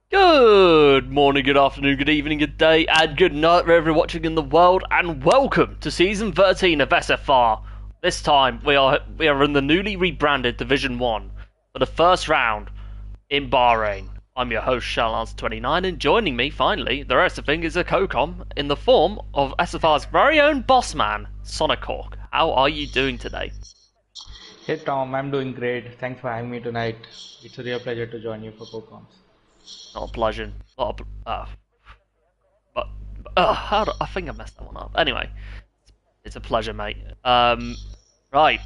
Good morning, good afternoon, good evening, good day, and good night wherever you're watching in the world, and welcome to Season 13 of SFR. This time, we are in the newly rebranded Division 1 for the first round in Bahrain. I'm your host, ShellAnswer29, and joining me, finally, the rest of the thing is a co-com in the form of SFR's very own boss man, Sonic Hawk. How are you doing today? Hey Tom, I'm doing great. Thanks for having me tonight. It's a real pleasure to join you for PokeComs. Not a pleasure. But I think I messed that one up. Anyway, it's a pleasure, mate. Right,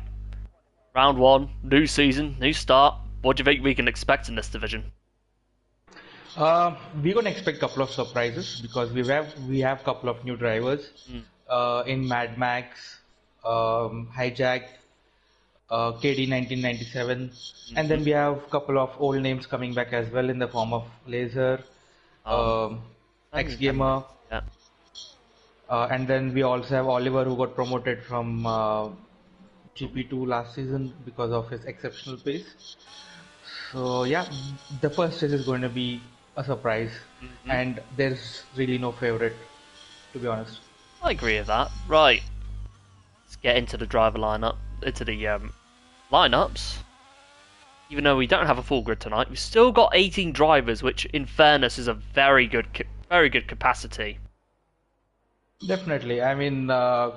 round one, new season, new start. What do you think we can expect in this division? We're gonna expect a couple of surprises because we have couple of new drivers Mm. in Mad Max, Hijack, KD 1997, and then we have a couple of old names coming back as well in the form of Laser, Oh, X Gamer, yeah. and then we also have Oliver who got promoted from GP2 last season because of his exceptional pace. So yeah, the first race is going to be a surprise, Hmm. and there's really no favorite, to be honest. I agree with that. Right, let's get into the driver lineup, into the lineups. Even though we don't have a full grid tonight, we've still got 18 drivers, which, in fairness, is a very good capacity. Definitely. I mean,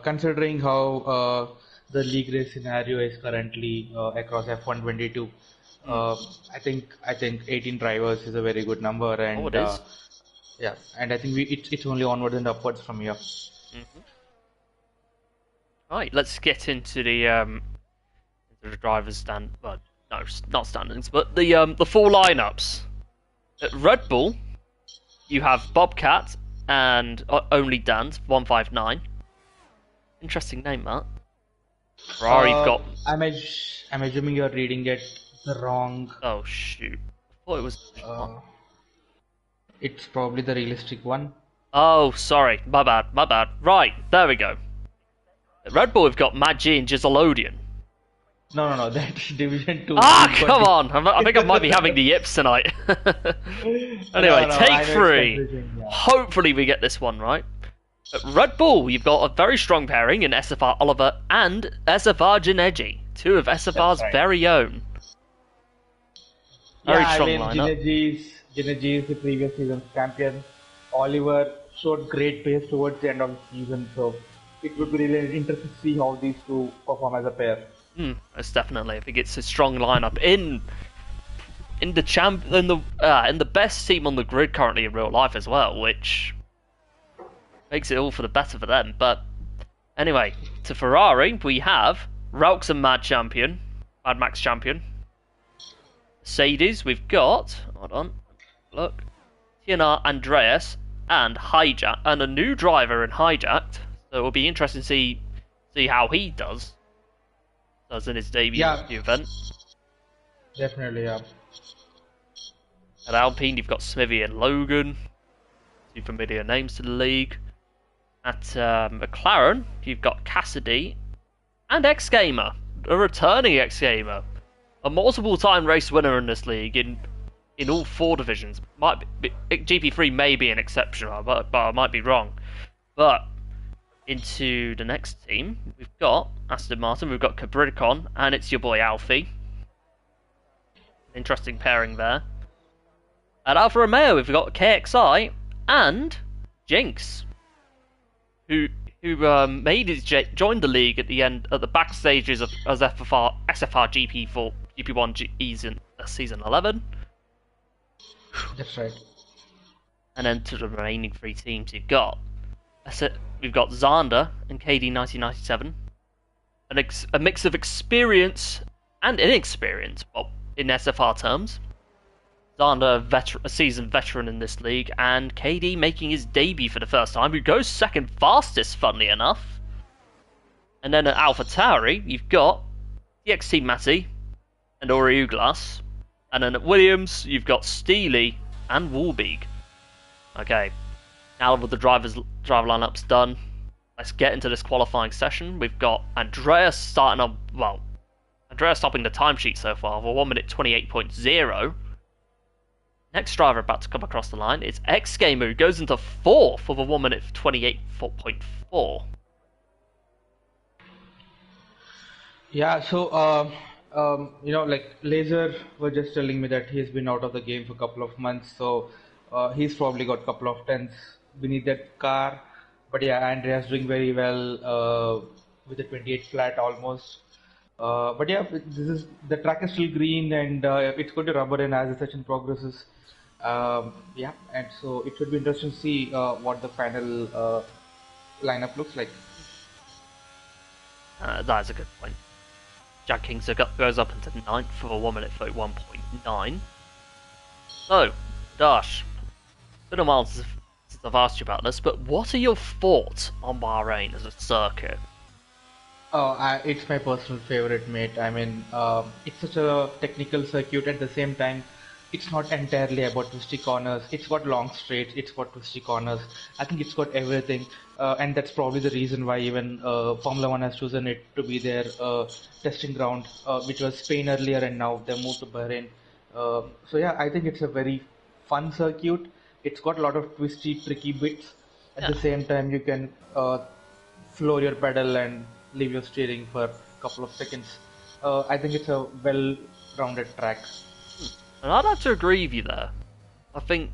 considering how the league race scenario is currently across F122, Mm. I think 18 drivers is a very good number, Oh, it and is. yeah, and I think it's only onwards and upwards from here. Mm-hmm. Right, let's get into the drivers stand. Well, no, not standings, but the full lineups. At Red Bull, you have Bobcat and Only Dance 159. Interesting name, that. Ferrari, you've got. I'm assuming you're reading it the wrong. Oh shoot! I thought it was. Uh, it's probably the realistic one. Oh, sorry, my bad, my bad. Right, there we go. At Red Bull, we've got Mad G and Jizzleodian. No, no, no. That's Division 2. Ah, You've got come on! I think I might be having the yips tonight. Anyway, No, no. take I know it's three. confusing. Yeah. Hopefully, we get this one right. At Red Bull, you've got a very strong pairing in SFR Oliver and SFR Jineji, two of That's SFR's right. very own. Yeah, Very I strong mean, lineup. Gineji is the previous season's champion. Oliver showed great pace towards the end of the season, so it would be really interesting to see how these two perform as a pair. Most definitely. I think it's a strong lineup in the best team on the grid currently in real life as well, which makes it all for the better for them. But anyway, to Ferrari, we have Raux and Mad Max champion. Mercedes, we've got hold on, look, TNR Andreas and Hijack, and a new driver in Hijacked. So it will be interesting to see how he does in his debut Yeah, event. definitely. Yeah. At Alpine, you've got Smithy and Logan, two familiar names to the league. At McLaren, you've got Cassidy and X Gamer, a returning X Gamer, a multiple-time race winner in this league in all four divisions. GP3 may be an exception, but I might be wrong. But into the next team, we've got Aston Martin, we've got Capricorn, and it's your boy Alfie. Interesting pairing there. At Alfa Romeo, we've got KXI and Jinx, who joined the league at the end at the back stages of as SFR GP4 GP1 season 11, That's right. and then to the remaining three teams we've got Xander and KD 1997, a mix of experience and inexperience, well, in SFR terms. Xander, a seasoned veteran in this league, and KD making his debut for the first time, who goes second fastest, funnily enough. And then at AlphaTauri, you've got DXT Matty and Ori Uglas. And then at Williams, you've got Steely and Warbeek. Okay, now with the driver lineup's done, let's get into this qualifying session. We've got Andreas starting on, well, Andreas topping the timesheet so far for 1 minute 28.0. Next driver about to come across the line is X Gamer, who goes into fourth with a 1 minute 28.4. Yeah, so like Laser was just telling me that he's been out of the game for a couple of months, so he's probably got a couple of tenths beneath that car. But yeah, Andrea's doing very well with a 28 flat almost. But yeah, this is the track is still green and it's going to rubber in as the session progresses. Yeah, and so it should be interesting to see what the final lineup looks like. That is a good point. Jack Kings goes up into ninth for a 1 minute 31.9. So, Dash, it's been a while since I've asked you about this, but what are your thoughts on Bahrain as a circuit? It's my personal favorite, mate. I mean, it's such a technical circuit. At the same time, it's not entirely about twisty corners. It's got long straights. It's got twisty corners. I think it's got everything, and that's probably the reason why even Formula One has chosen it to be their testing ground, which was Spain earlier, and now they moved to Bahrain. So yeah, I think it's a very fun circuit. It's got a lot of twisty, tricky bits. At Yeah. the same time, you can floor your pedal and leave your steering for a couple of seconds. I think it's a well-rounded track. And I'd have to agree with you there. I think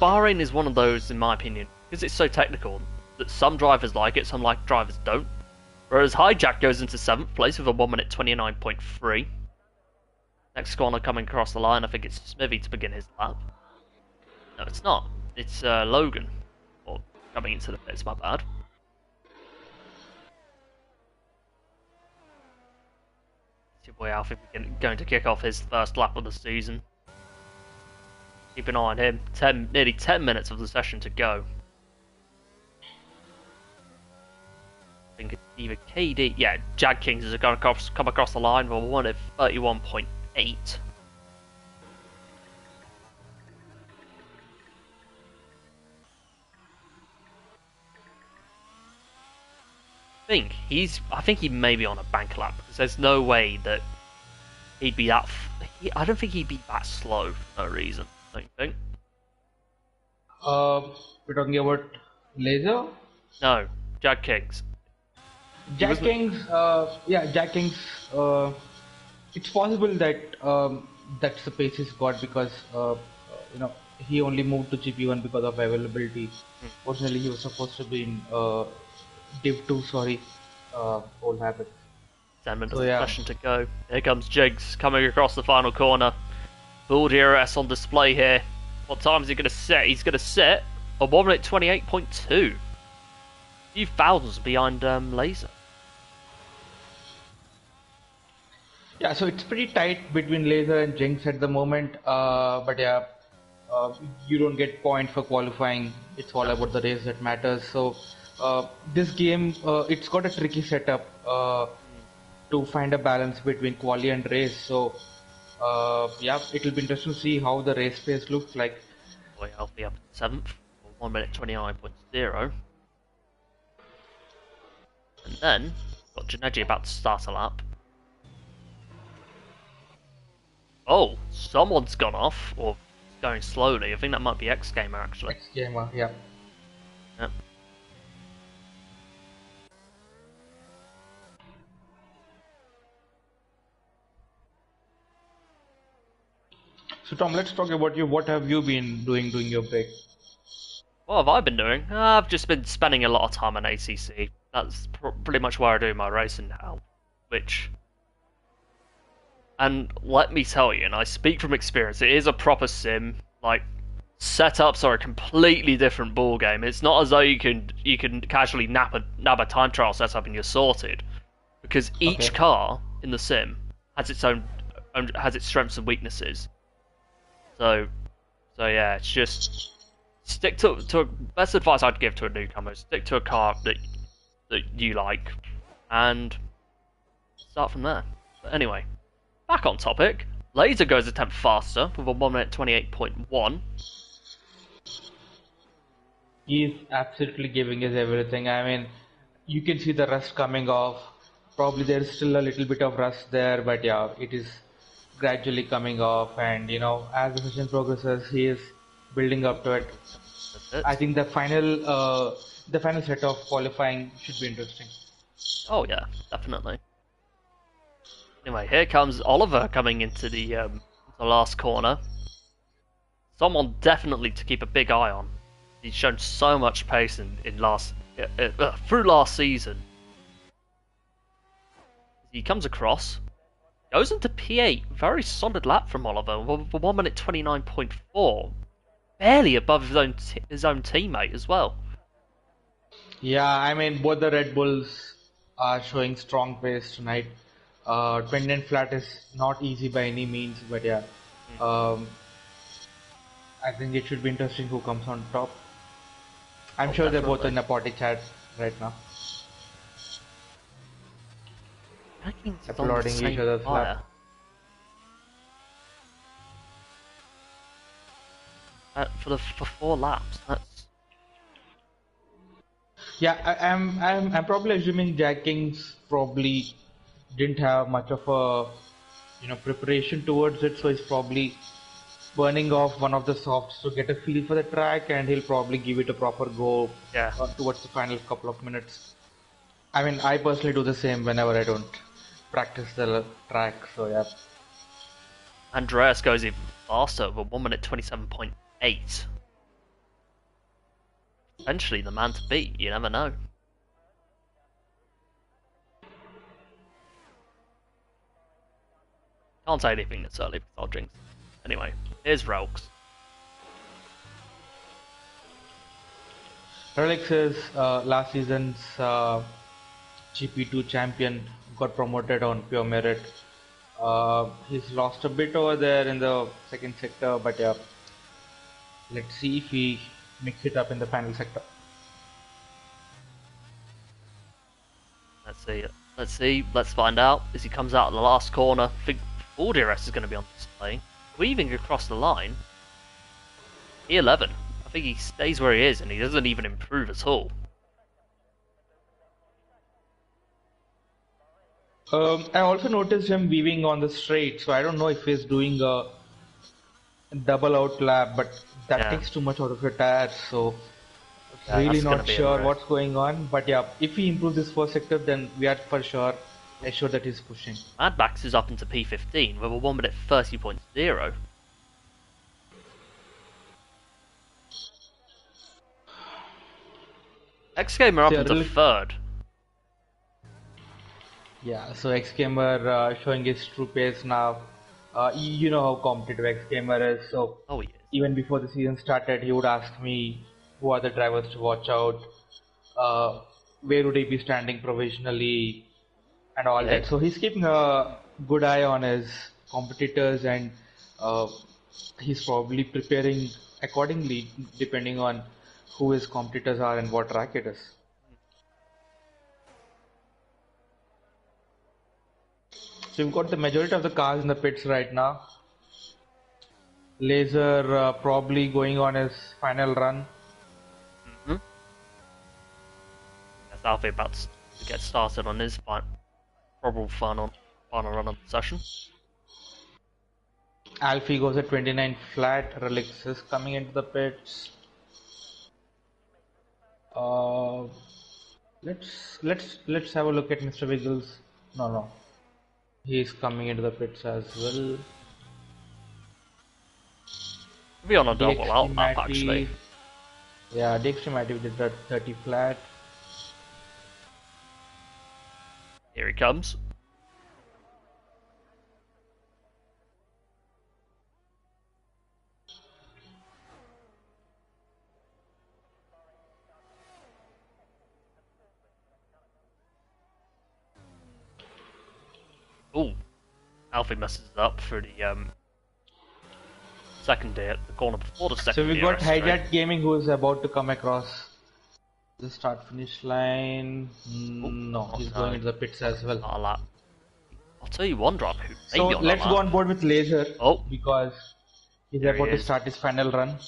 Bahrain is one of those, in my opinion, because it's so technical, that some drivers like it, some drivers don't. Whereas Hijack goes into 7th place with a 1 minute 29.3. Next corner coming across the line, I think it's Smithy to begin his lap. No, it's not. It's Logan. Or coming into the pits, my bad. It's your boy Alfie going to kick off his first lap of the season. Keep an eye on him. Nearly 10 minutes of the session to go. I think it's either KD... Yeah, Jag Kings is going to come across the line with a 1 at 31.8. I think he may be on a bank lap, because there's no way that he'd be that... I don't think he'd be that slow for no reason, don't you think? We're talking about Laser? No, Jag Kings. Jack Kings, yeah, Jack Kings, it's possible that that's the pace he's got because, he only moved to GP1 because of availability. Originally, he was supposed to be in Div 2, sorry, old habit. 10 minutes of the session to go. Here comes Jigs coming across the final corner. Full DRS on display here. What time is he going to set? He's going to set a 1 minute 28.2. A few thousands behind Laser. Yeah, so it's pretty tight between Laser and Jinx at the moment. But yeah, you don't get points for qualifying. It's all about the race that matters. So this game, it's got a tricky setup to find a balance between quali and race. So yeah, it'll be interesting to see how the race pace looks like. Boy, I'll be up in 7th for 1 minute 29.0. And then, got Janeji about to start a lap. Oh, someone's gone off, or going slowly. I think that might be X Gamer actually. X Gamer, yeah. Yep. So Tom, let's talk about you. What have you been doing during your break? What have I been doing? I've just been spending a lot of time on ACC. That's pretty much where I do my racing now. And let me tell you, and I speak from experience, it is a proper sim. Like, setups are a completely different ball game. It's not as though you can casually nab a time trial setup and you're sorted, because each car in the sim has its strengths and weaknesses. So yeah, it's just stick to best advice I'd give to a newcomer: stick to a car that you like, and start from there. But anyway, back on topic. Laser goes a tenth faster with a 1 minute 28.1. He's absolutely giving us everything. I mean, you can see the rust coming off. Probably there's still a little bit of rust there, but yeah, it is gradually coming off, and as the session progresses, he is building up to it. That's I it. think the final set of qualifying should be interesting. Oh yeah, definitely. Anyway, here comes Oliver coming into the last corner. Someone definitely to keep a big eye on. He's shown so much pace through last season. He comes across, goes into P8, very solid lap from Oliver, for 1 minute 29.4, barely above his own teammate as well. Yeah, I mean, both the Red Bulls are showing strong pace tonight. 29 flat is not easy by any means, but yeah, um, I think it should be interesting who comes on top. I'm Oh, sure they're both definitely. in a potty chat right now, Rankings is on the applauding each same other's fire. lap. For 4 laps. That's Yeah, I'm probably assuming Jack Kings probably didn't have much of a preparation towards it, so he's probably burning off one of the softs to get a feel for the track, and he'll probably give it a proper go yeah. towards the final couple of minutes. I mean, I personally do the same whenever I don't practice the track, so yeah. Andreas goes even faster with 1 minute 27.8. Potentially the man to beat. You never know. Can't say anything this early because I'll jinx. Anyway, here's Relks. Relix is last season's GP2 champion, got promoted on pure merit. He's lost a bit over there in the second sector, but yeah, let's see if he mix it up in the final sector. Let's see. Let's see. Let's find out as he comes out of the last corner. I think all DRS is going to be on display. Weaving across the line. E11. I think he stays where he is and he doesn't even improve at all. I also noticed him weaving on the straight, so I don't know if he's doing a double out lap, but that Yeah, takes too much out of your tires, so yeah, really that's going to not be a sure risk. what's going on. But yeah, if he improves this first sector, then we are for sure assured that he's pushing. Mad Max is up into P15 with a 1 minute 30.0. X Gamer up So, yeah, into third. yeah, so X Gamer showing his true pace now. You know how competitive X Gamer is, so Oh, he is. even before the season started, he would ask me who are the drivers to watch out, uh, where would he be standing provisionally, and all Yeah. that. So he's keeping a good eye on his competitors, and uh, he's probably preparing accordingly depending on who his competitors are and what track it is. So we've got the majority of the cars in the pits right now. Laser probably going on his final run. Mm-hmm. That's Alfie about to get started on his probable final run of the session. Alfie goes at 29 flat. Relix is coming into the pits. Uh, let's have a look at Mr. Wiggles. No, he's coming into the pits as well. He'll be on a double DXT out lap actually. Matty, yeah, DXT Matty did that 30 flat. Here he comes. Ooh, Alfie messes it up for the second day at the corner before the second So we got DRS straight. Hijack Gaming who is about to come across the start finish line. No, Oh he's no, going into the pits as well. not a lap. I'll tell you one driver who may So be on let's a go lap. on board with Laser Oh, because he's there he about to is. start his final run.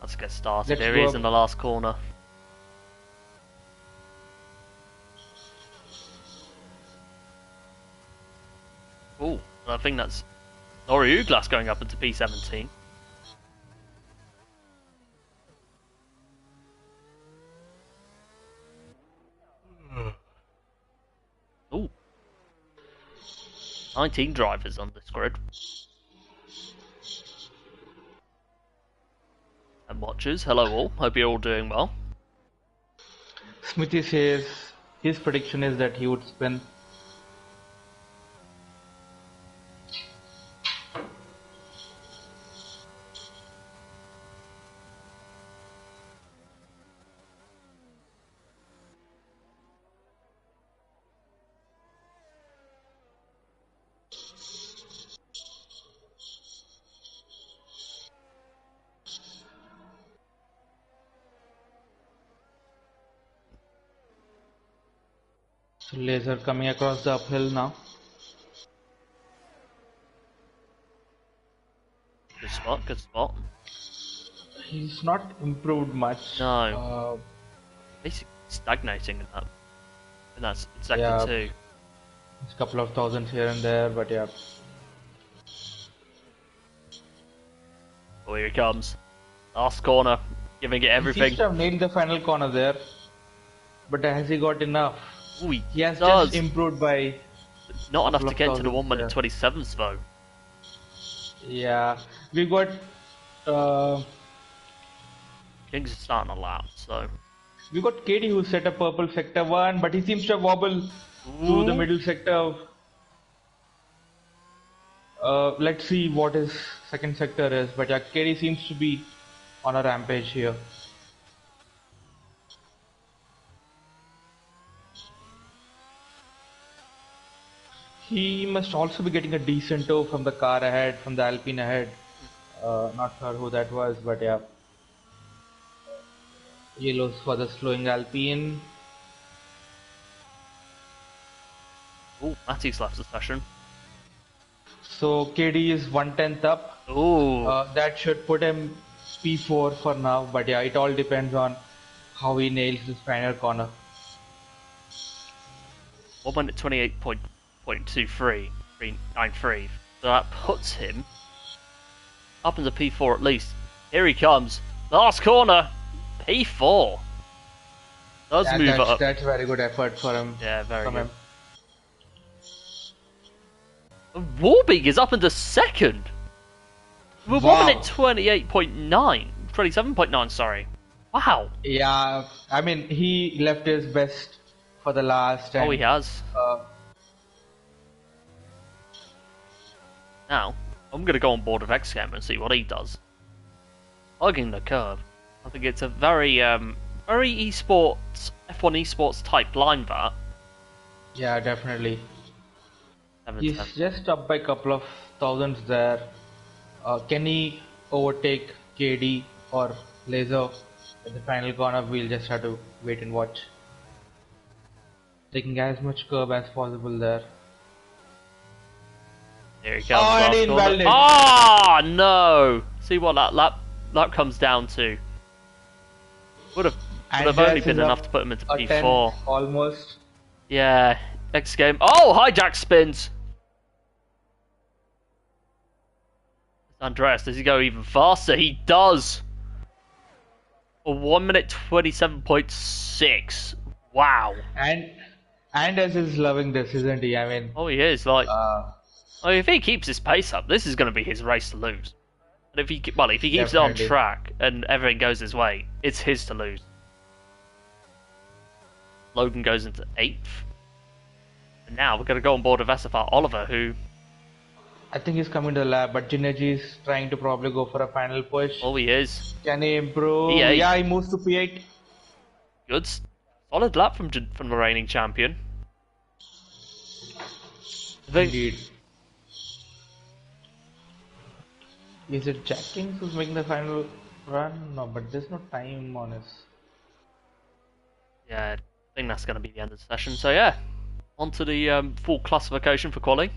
Let's get started. Let's Here he go is in the last corner. Ooh, And I think that's Nori Uglas going up into P17. Ooh. 19 drivers on this grid. And watchers, hello all. Hope you're all doing well. Smithy says his prediction is that he would spin. So Laser coming across the uphill now. Good spot, good spot. He's not improved much. No. Basically stagnating in that sector Yeah, too. it's a couple of thousands here and there, but yeah. Oh, here he comes. Last corner, giving it He everything. seems to have nailed the final corner there, but has he got enough? Ooh, He has does. just improved by Not enough couple to of get into the thousands 1 minute there. 27s though. Yeah, we got Kings are starting a lap, so. KD who set up purple sector 1, but he seems to have wobbled to the Ooh. middle sector. Let's see what his second sector is, but yeah, KD seems to be on a rampage here. He must also be getting a decent tow from the car ahead, from the Alpine ahead. Not sure who that was, but yeah. Yellows for the slowing Alpine. Ooh, Matty's left the session. So KD is 1/10 up. Ooh. That should put him P4 for now, but yeah, it all depends on how he nails this final corner. 1 minute 28.23, 393. So that puts him up into P4 at least. Here he comes. Last corner. P4. Does Yeah, move up. that's very good effort for him. Yeah, very from good. him. Warbeak is up into second. We're Wow. 1 minute 28.9. 27.9, sorry. Wow. Yeah, I mean, he left his best for the last. And, Oh, he has. Now, I'm going to go on board with XCam and see what he does. Hugging the curve. I think it's a very esports, F1 esports type line that. Yeah, definitely. 7, He's 10. just up by a couple of thousands there. Can he overtake KD or Laser at the final corner? We'll just have to wait and watch. Taking as much curb as possible there. Here he comes. Oh, and last invalid. corner. Ah, no! See what that lap comes down to. Would have only been enough to put him into P4. Almost. Yeah, next game. Oh, hijack spins! Andreas, does he go even faster? He does! For 1 minute 27.6. Wow. And Anders is loving this, isn't he? I mean, Oh, he is. Like, if he keeps his pace up, this is going to be his race to lose. And if he keeps it on Definitely. track and everything goes his way, it's his to lose. Logan goes into 8th. And now we're going to go on board with SFR Oliver, who... I think he's coming to the lab, but Jineji is trying to probably go for a final push. Oh, he is. Can he improve? P8. Yeah, he moves to P8. Good. Solid lap from the reigning champion. Indeed. Is it Jack Kings who's making the final run? No, but there's no time on his. Yeah, I think that's going to be the end of the session. So yeah, on to the full classification for quali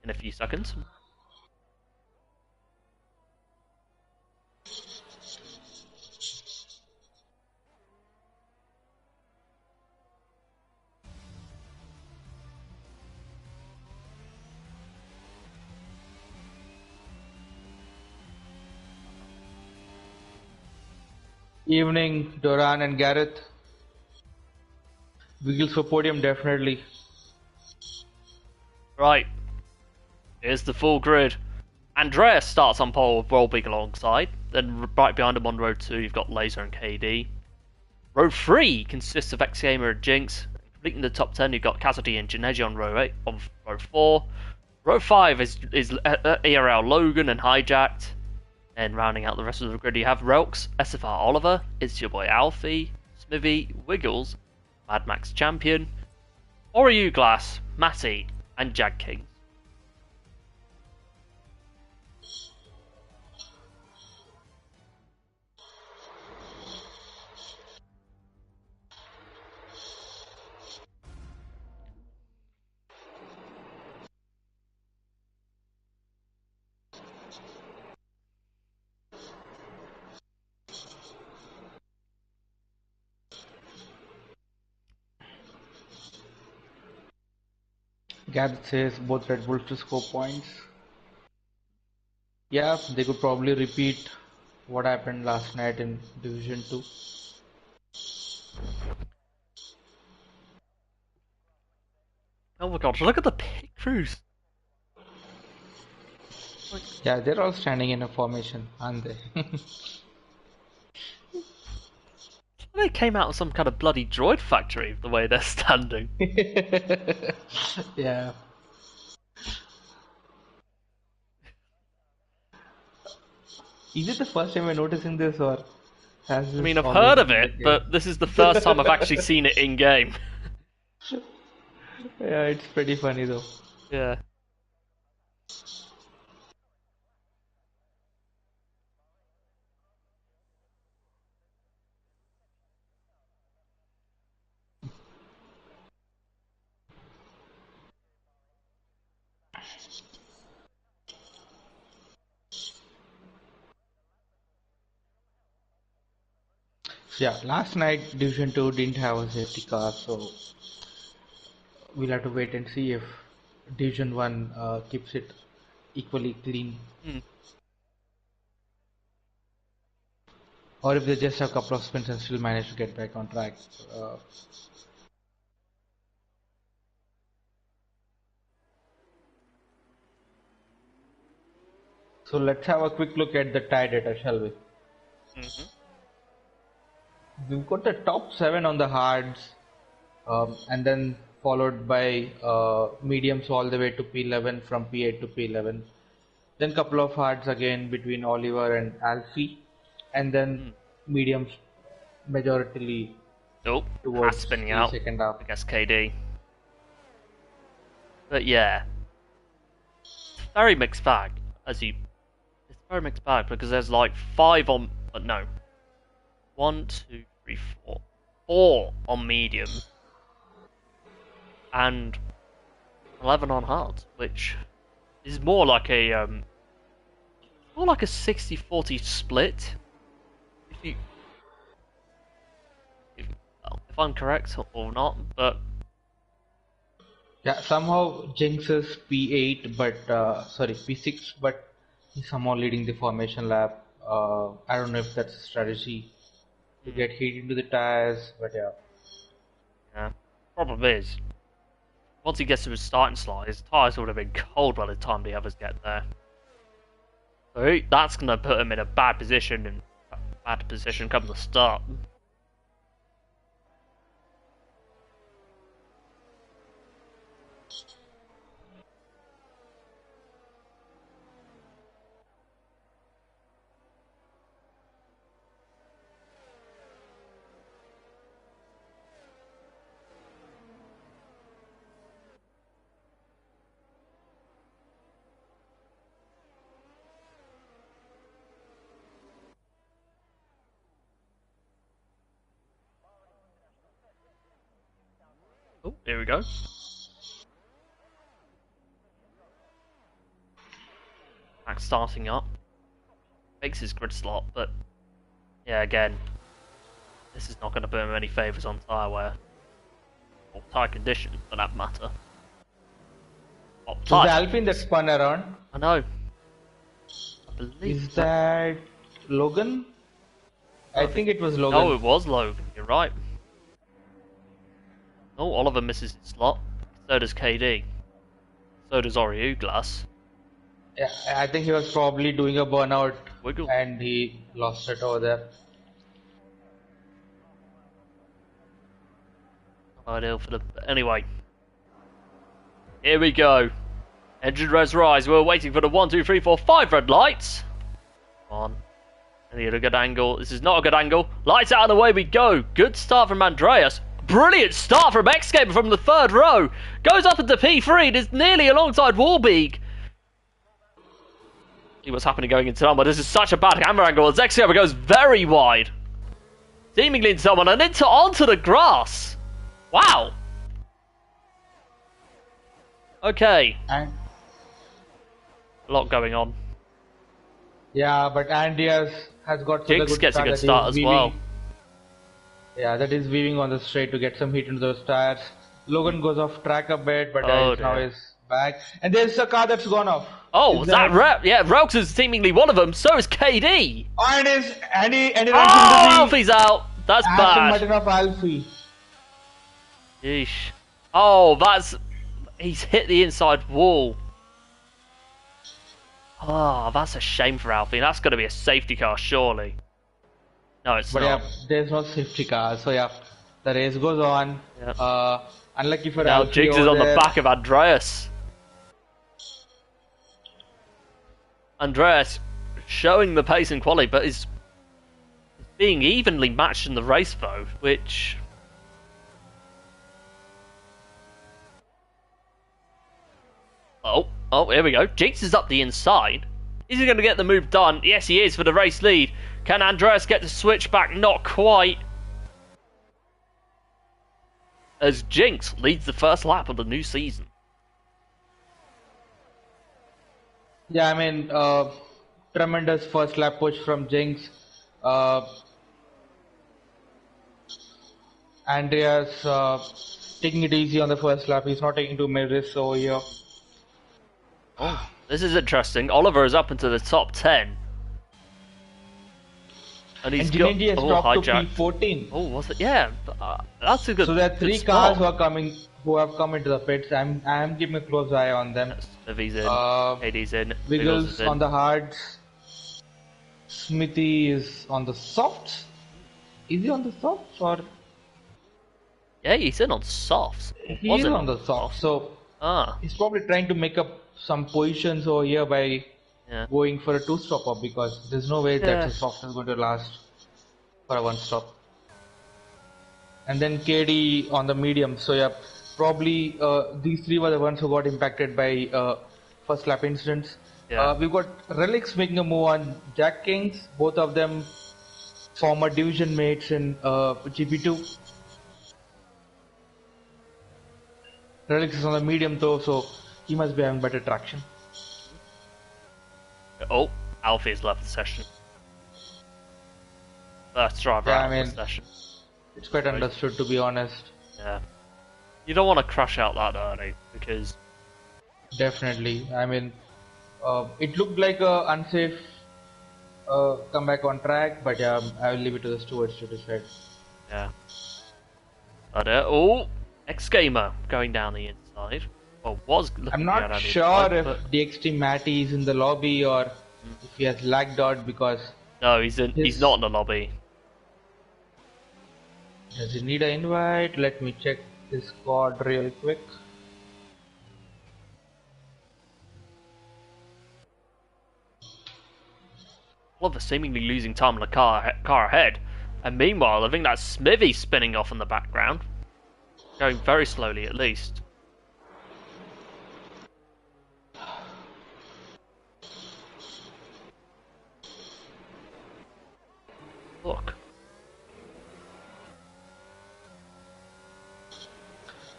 in a few seconds. Evening, Doran and Gareth. Wheels for podium, definitely. Right, here's the full grid. Andreas starts on pole with Rolbig alongside. Then right behind him on row 2, you've got Laser and KD. Row 3 consists of X-Gamer and Jinx. Completing the top 10, you've got Cassidy and Janeji on row 8, on row 4. Row 5 is ERL Logan and Hijacked. And rounding out the rest of the grid, you have Relx, SFR Oliver, It's Your Boy Alfie, Smithy, Wiggles, Mad Max Champion, Oryu Glass, Matty, and Jag King. Gareth says both Red Bulls to score points. Yeah, they could probably repeat what happened last night in Division 2. Oh my god, look at the pit crews. Yeah, they're all standing in a formation, aren't they? They came out of some kind of bloody droid factory, the way they're standing. Yeah. Is it the first time you're noticing this, or has this I mean, I've always heard of been the it, but case? this is the first time I've actually seen it in game. Yeah, it's pretty funny though. Yeah. Yeah, last night Division 2 didn't have a safety car, so we'll have to wait and see if Division 1 keeps it equally clean, Hmm. or if they just have a couple of spins and still manage to get back on track. Uh, so let's have a quick look at the tie data, shall we? Mm-hmm. We've got the top 7 on the hards, and then followed by mediums all the way to P11, from P8 to P11. Then couple of hards again between Oliver and Alfie, and then Mm. mediums majority Oh, has towards spinning the out. second half. I guess KD. But yeah, very mixed bag. It's very mixed bag because there's like 5 on. No, 1, 2, 3, 4, 4 on medium, and 11 on hard, which is more like a 60-40 split. If you, if I'm correct or not, but Yeah, somehow Jinx is P8, but sorry, P6, but he's somehow leading the formation lap. I don't know if that's a strategy to get heat into the tires, but yeah. yeah. Problem is, once he gets to his starting slot, his tyres would have been cold by the time the others get there. So that's going to put him in a bad position come the start. Oh, here we go. Max starting up. Makes his grid slot, but yeah, again, this is not going to put him any favours on tyre wear. Or tyre condition, for that matter. Oh, Is tyre Alpine that spun around? I know. I believe Is that Logan? I think it was Logan. No, it was Logan. You're right. Oh, Oliver misses his slot. So does KD. So does Glass. Yeah, I think he was probably doing a burnout Wiggle. and he lost it over there. Ideal for the... Anyway. Here we go. Engine res rise. We're waiting for the 1, 2, 3, 4, 5 red lights. Come on. I need a good angle. This is not a good angle. Lights out and away we go. Good start from Andreas. Brilliant start from X-Gamer from the third row. Goes up into P3 and is nearly alongside Warbeak. See what's happening going into someone. This is such a bad camera angle as X-Gamer goes very wide. Seemingly into someone and onto the grass. Wow. Okay. And a lot going on. Yeah, but Andreas has got Jinx gets a good start as well. Yeah, that is weaving on the straight to get some heat into those tires. Logan goes off track a bit, but now he's back. And there's a car that's gone off. Oh, is that Raux? Yeah, Raux is seemingly one of them. So is KD. Oh, and he Alfie's out. That's bad. Aston Martin of Alfie. Yeesh. Oh, he's hit the inside wall. Oh, that's a shame for Alfie. That's going to be a safety car, surely. No, it's not. But yeah, there's no safety car, so yeah, the race goes on. Yep. Unlucky for now Alfie. Jigs is on the back of Andreas. Andreas showing the pace and quality, but is being evenly matched in the race though, which... Oh, here we go. Jinx is up the inside. Is he going to get the move done? Yes, he is for the race lead. Can Andreas get the switch back? Not quite. As Jinx leads the first lap of the new season. Yeah, I mean, tremendous first lap push from Jinx. Andreas taking it easy on the first lap. He's not taking too many risks over here. Oh, this is interesting. Oliver is up into the top 10. And he's got dropped to P14. Oh, was it? Yeah, that's a good. So there are 3 cars who have come into the pits. I'm keeping a close eye on them. Smithy's in, KD's in, Wiggles on the hards. Smithy is on the softs. Is he on the softs or? Yeah, he's in on softs. He is on the softs. So he's probably trying to make up some positions over here by going for a 2-stopper because there's no way that the soft is going to last for a 1-stop. And then KD on the medium. So yeah, probably these 3 were the ones who got impacted by first lap incidents. Yeah. We've got Relics making a move on Jack Kings. Both of them former division mates in GP2. Relics is on the medium though, so he must be having better traction. Oh, Alfie's left the session. That's driver out of the session. It's quite understood, to be honest. Yeah. You don't want to crash out that early, because... Definitely. I mean, it looked like a unsafe comeback on track, but yeah, I will leave it to the stewards to decide. Yeah. But, oh, X-Gamer going down the inside. Well, was I'm not sure if DXT Matty is in the lobby or if he has lagged out because... No, he's not in the lobby. Does he need an invite? Let me check his squad real quick. Oliver seemingly losing time on the car ahead. And meanwhile, I think that's Smithy spinning off in the background. Going very slowly at least. Look.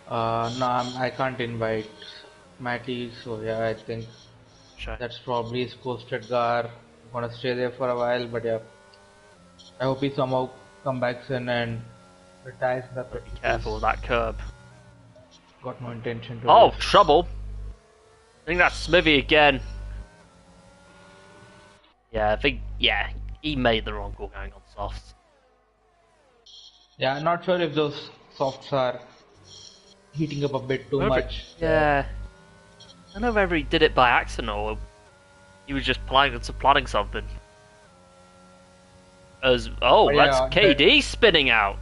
No, I can't invite Matty, so yeah, I think that's probably his posted car. I'm gonna stay there for a while, but yeah, I hope he somehow comes back in and retires the pit. Be careful with that curb. Got no intention to. Oh, trouble! I think that's Smithy again. Yeah, I think he made the wrong call going on softs. Yeah, I'm not sure if those softs are heating up a bit too much there. Yeah, I don't know whether he did it by accident or he was just planning something. But That's yeah, KD spinning out.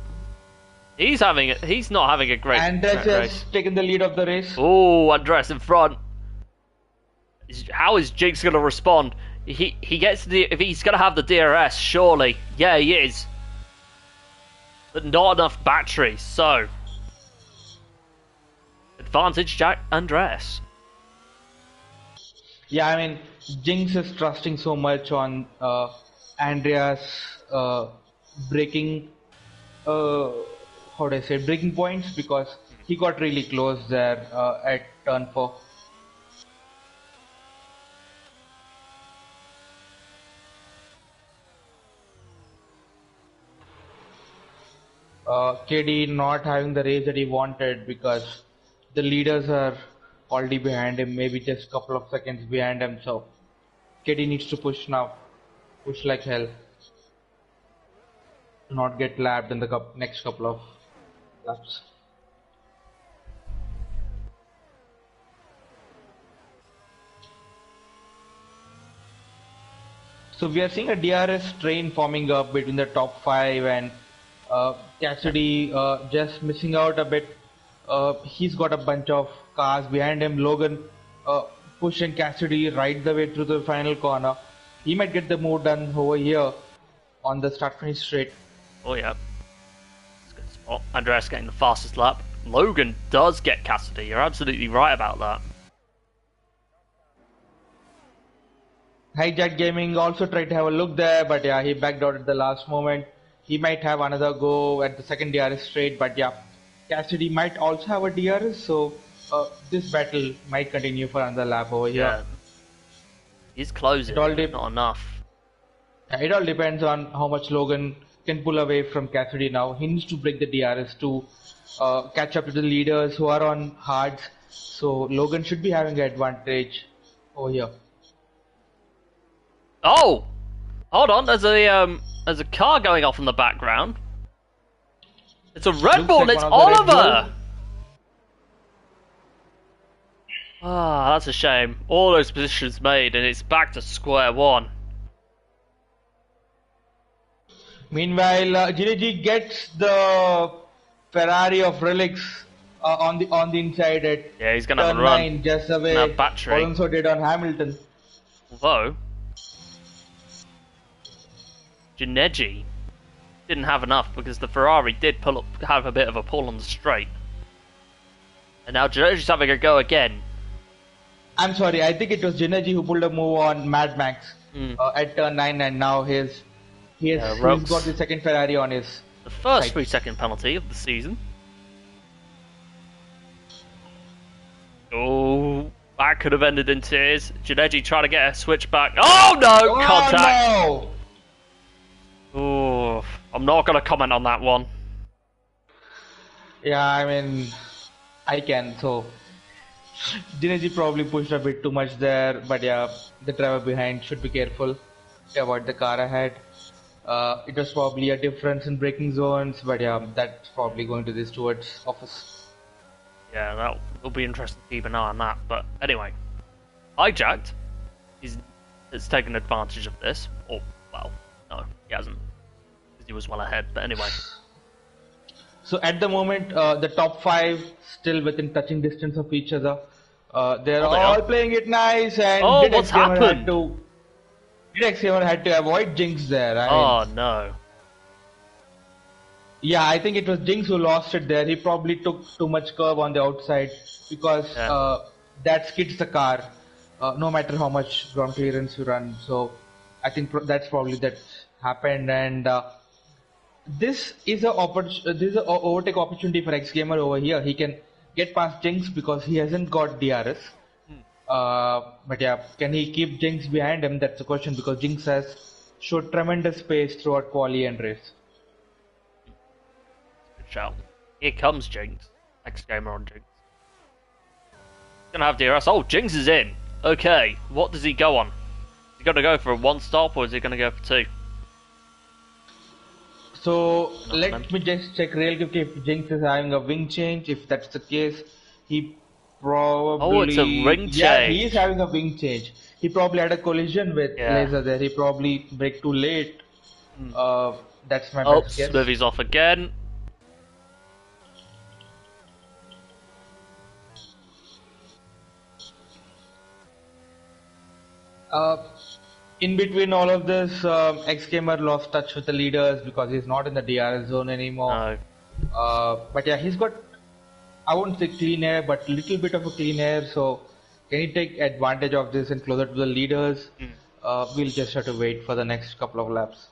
He's not having a great Andres race. has taken the lead of the race. Oh, Andres in front. How is Jinx gonna respond? He gets if he's gonna have the DRS, surely. Yeah, he is. But not enough battery, so advantage Jack Andres. Yeah, I mean, Jinx is trusting so much on Andreas breaking, uh, how do I say, breaking points because he got really close there at turn 4. KD not having the race that he wanted because the leaders are already behind him, maybe just a couple of seconds behind him. So KD needs to push now, push like hell to not get lapped in the next couple of laps. So we are seeing a DRS train forming up between the top 5 and Cassidy just missing out a bit. He's got a bunch of cars behind him. Logan uh, pushing Cassidy right the way through the final corner. He might get the move done over here on the start finish straight. Oh yeah. That's a good spot. Andres getting the fastest lap. Logan does get Cassidy. You're absolutely right about that. Hijack Gaming also tried to have a look there, but yeah, he backed out at the last moment. He might have another go at the second DRS straight, but yeah, Cassidy might also have a DRS, so this battle might continue for another lap over here. Yeah. He's closing, not enough. It all depends on how much Logan can pull away from Cassidy now. He needs to break the DRS to catch up to the leaders who are on hards, so Logan should be having an advantage over here. Oh! Hold on, there's a car going off in the background. It's a Red Bull, it's Oliver! Ah, that's a shame. All those positions made and it's back to square one. Meanwhile, GDG gets the Ferrari of relics on the inside at he's gonna have turn a run. 9, just the way Alonso did on Hamilton. Although Gineji didn't have enough because the Ferrari did have a bit of a pull on the straight. And now Gineji's having a go again. I'm sorry, I think it was Gineji who pulled a move on Mad Max at turn 9, and now he's got the second Ferrari on his The first side. 3-second penalty of the season. Oh, that could have ended in tears. Gineji trying to get a switch back. Oh no! Contact! No! Oh, I'm not going to comment on that one. Yeah, I mean, I can, so Gineji probably pushed a bit too much there, but yeah, the driver behind should be careful to avoid the car ahead. It was probably a difference in braking zones, but yeah, that's probably going to the steward's office. Yeah, that will be interesting to keep an eye on that. But anyway, Hijacked has taken advantage of this. Or, well, no, he hasn't. He was well ahead, but anyway. So at the moment, the top 5 still within touching distance of each other. They're all playing it nice, and what's happened? DirectSaver had to avoid Jinx there. No. Yeah, I think it was Jinx who lost it there. He probably took too much curve on the outside because that skids the car, no matter how much ground clearance you run. So I think that's probably that happened, and this is a overtake opportunity for X-Gamer over here. He can get past Jinx because he hasn't got DRS. But yeah, can he keep Jinx behind him? That's the question, because Jinx has showed tremendous pace throughout quali and race. Good shout. Here comes Jinx. X-Gamer on Jinx. He's gonna have DRS. Oh, Jinx is in. Okay, what does he go on? Is he gonna go for a 1-stop or is he gonna go for 2? So Not on him. let me just check real quick if Jinx is having a wing change. If that's the case, he Oh, it's a probably, ring yeah, he is change. having a wing change. He probably had a collision with Yeah. Laser there. He probably brake too late. Hmm. That's my Oh, best guess. Smithy's off again. Uh, in between all of this, X-Gamer lost touch with the leaders because he's not in the DRS zone anymore. No. But yeah, he's got, I won't say clean air, but little bit of a clean air. So can he take advantage of this and closer to the leaders? Hmm. We'll just have to wait for the next couple of laps.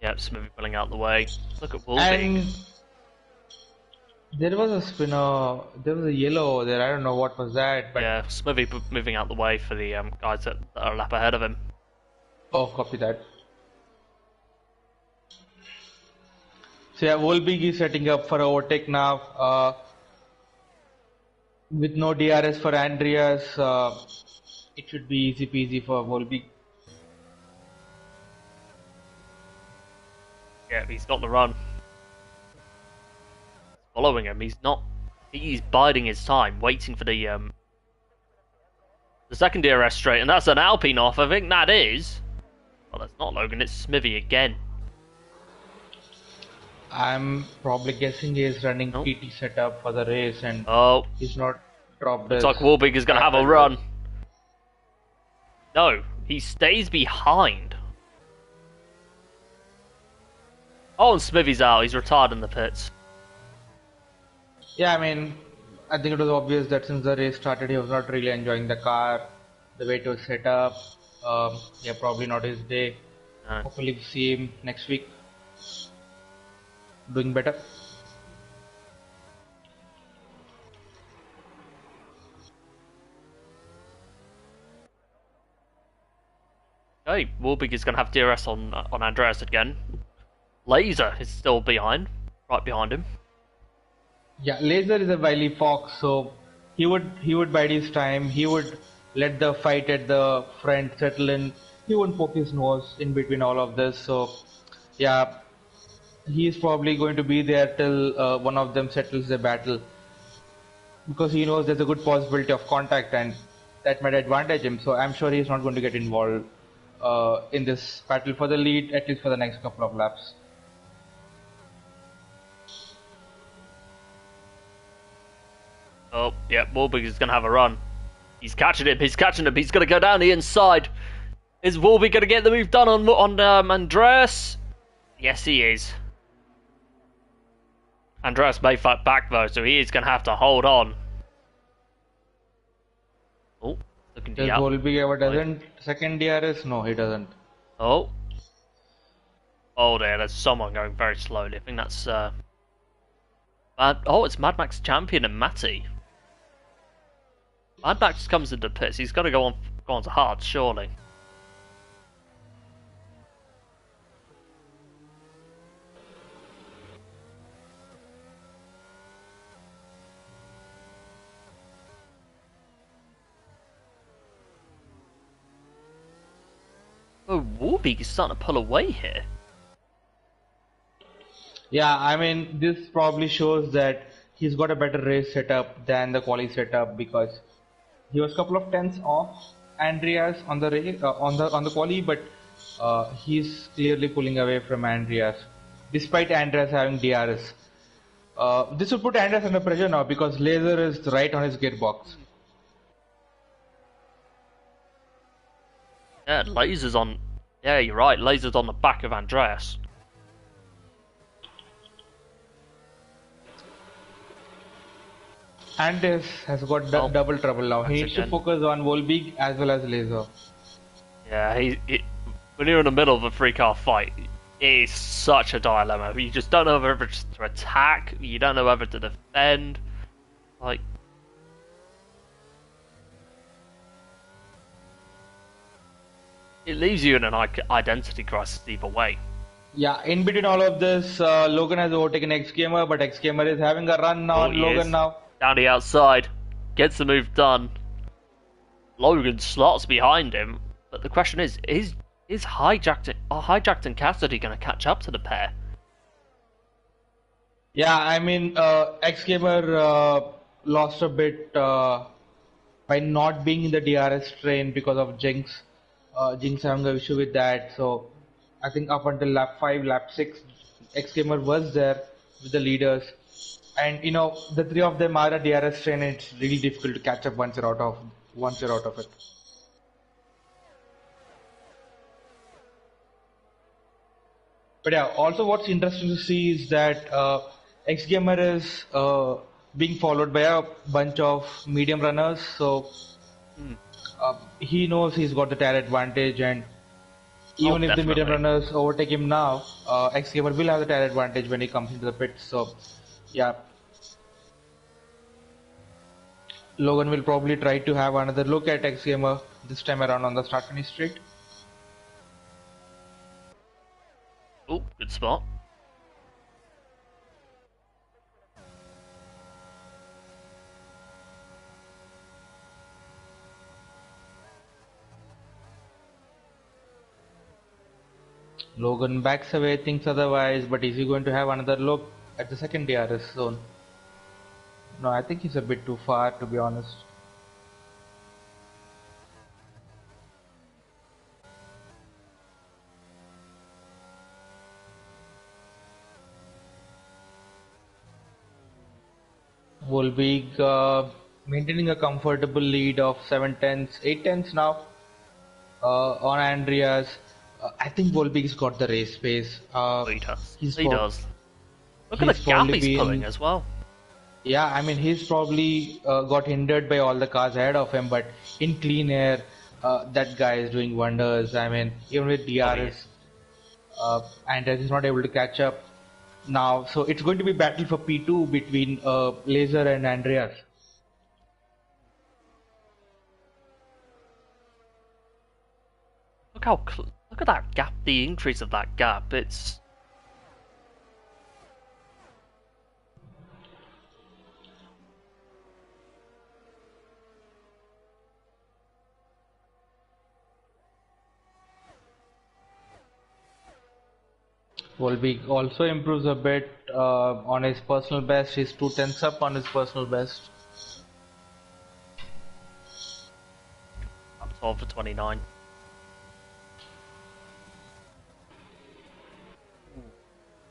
Yep, Smithy pulling out the way. Look at Wolbeek. And there was a spinner, there was a yellow there. I don't know what was that, but Yeah, Smithy moving out the way for the guys that are a lap ahead of him. oh, copy that. So yeah, Volbeek is setting up for overtake now. With no DRS for Andreas, it should be easy peasy for Volbeek. Yeah, he's got the run. Following him, he's not. He's biding his time, waiting for the second DRS straight, and that's an Alpine off. I think that is. Well, that's not Logan. It's Smithy again. I'm probably guessing he is running Nope. PT setup for the race and Oh, he's not dropped looks his like Wolbeek is going to have a pattern. run. No, he stays behind. Oh, and Smithy's out. He's retired in the pits. Yeah, I mean, I think it was obvious that since the race started, he was not really enjoying the car, the way it was set up. Yeah, probably not his day. No. Hopefully, we see him next week doing better. Okay, Wolbeek is going to have DRS on Andreas again. Laser is still behind, right behind him. Yeah, Laser is a wily fox, so he would bide his time. He would let the fight at the front settle in. He wouldn't poke his nose in between all of this. So, yeah, he's probably going to be there till one of them settles the battle, because he knows there's a good possibility of contact and that might advantage him. So I'm sure he's not going to get involved in this battle for the lead, at least for the next couple of laps. Oh, yeah, Wolbeek is going to have a run. He's catching him. He's catching him. He's going to go down the inside. Is Wolbeek going to get the move done on Andreas? Yes, he is. Andreas may fight back though, so he is going to have to hold on. Oh, looking to Does the out. Volbeek ever doesn't second DRS? No, he doesn't. Oh. Oh dear, there's someone going very slowly. I think that's oh, it's Mad Max Champion and Matty. Mad Max comes into pits. He's got to go on to hard, surely. Oh, Warbeak is starting to pull away here. Yeah, I mean, this probably shows that he's got a better race setup than the quali setup, because he was a couple of tenths off Andreas on the race, on the quali, but he's clearly pulling away from Andreas, despite Andreas having DRS. This will put Andreas under pressure now because Laser is right on his gearbox. Yeah, Laser's on. Yeah, you're right. Laser's on the back of Andreas. Andreas has got Oh, double trouble now. He once needs to again. focus on Volbeek as well as Laser. Yeah, when you're in the middle of a three-car fight, it is such a dilemma. You just don't know whether to attack. You don't know whether to defend. Like, it leaves you in an identity crisis either way. Yeah, in between all of this, Logan has overtaken X Gamer, but X Gamer is having a run now on he Logan is. now. Down the outside, gets the move done. Logan slots behind him. But the question is Hijacked, are Hijacked and Cassidy going to catch up to the pair? Yeah, I mean, X-Gamer lost a bit by not being in the DRS train because of Jinx. Jinx having an issue with that. So I think up until lap 5, lap 6, X-Gamer was there with the leaders. And you know, the three of them are a DRS train, and it's really difficult to catch up once you're out of it. But yeah, also what's interesting to see is that X Gamer is being followed by a bunch of medium runners. So Hmm. he knows he's got the tire advantage, and Oh, even if the medium definitely. runners overtake him now, X Gamer will have the tire advantage when he comes into the pits. So yeah, Logan will probably try to have another look at X Gamer this time around on the start finish straight. Oh, good spot. Logan backs away, thinks otherwise, but is he going to have another look at the second DRS zone? No, I think he's a bit too far, to be honest. Volbeek maintaining a comfortable lead of 7 tenths, 8 tenths now on Andreas. I think Volbeek's got the race pace. Oh, he does. He's He prob does. Look at the he's gap probably he's pulling been, as well. yeah, I mean, he's probably got hindered by all the cars ahead of him, but in clean air, that guy is doing wonders. I mean, even with Oh, he is. DRS, Andreas is not able to catch up now. So it's going to be battle for P2 between Laser and Andreas. Look at that gap. The increase of that gap. It's Volbeek also improves a bit on his personal best. He's 2 tenths up on his personal best. up 12 for 29.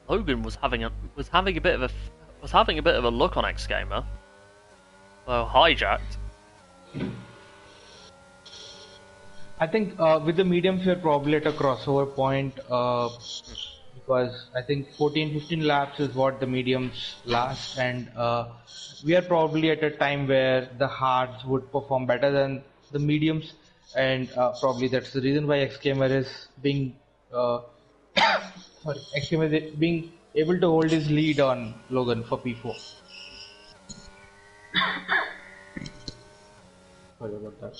Logan was having a bit of a look on X Gamer. Well, hijacked. I think with the mediums we're probably at a crossover point because I think 14-15 laps is what the mediums last, and we are probably at a time where the hards would perform better than the mediums, and probably that's the reason why Xgamer is being sorry, Xgamer is being able to hold his lead on Logan for P4. Sorry about that.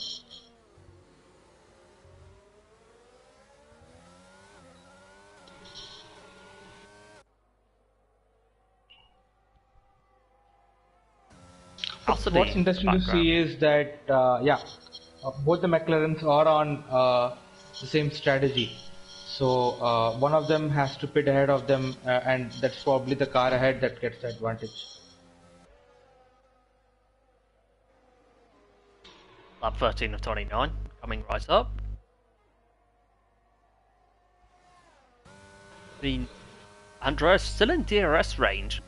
What's Cassidy in the interesting to background. see is that both the McLarens are on the same strategy. So one of them has to pit ahead of them, and that's probably the car ahead that gets the advantage. Lap 13 of 29, coming right up. I mean, Andreas still in DRS range,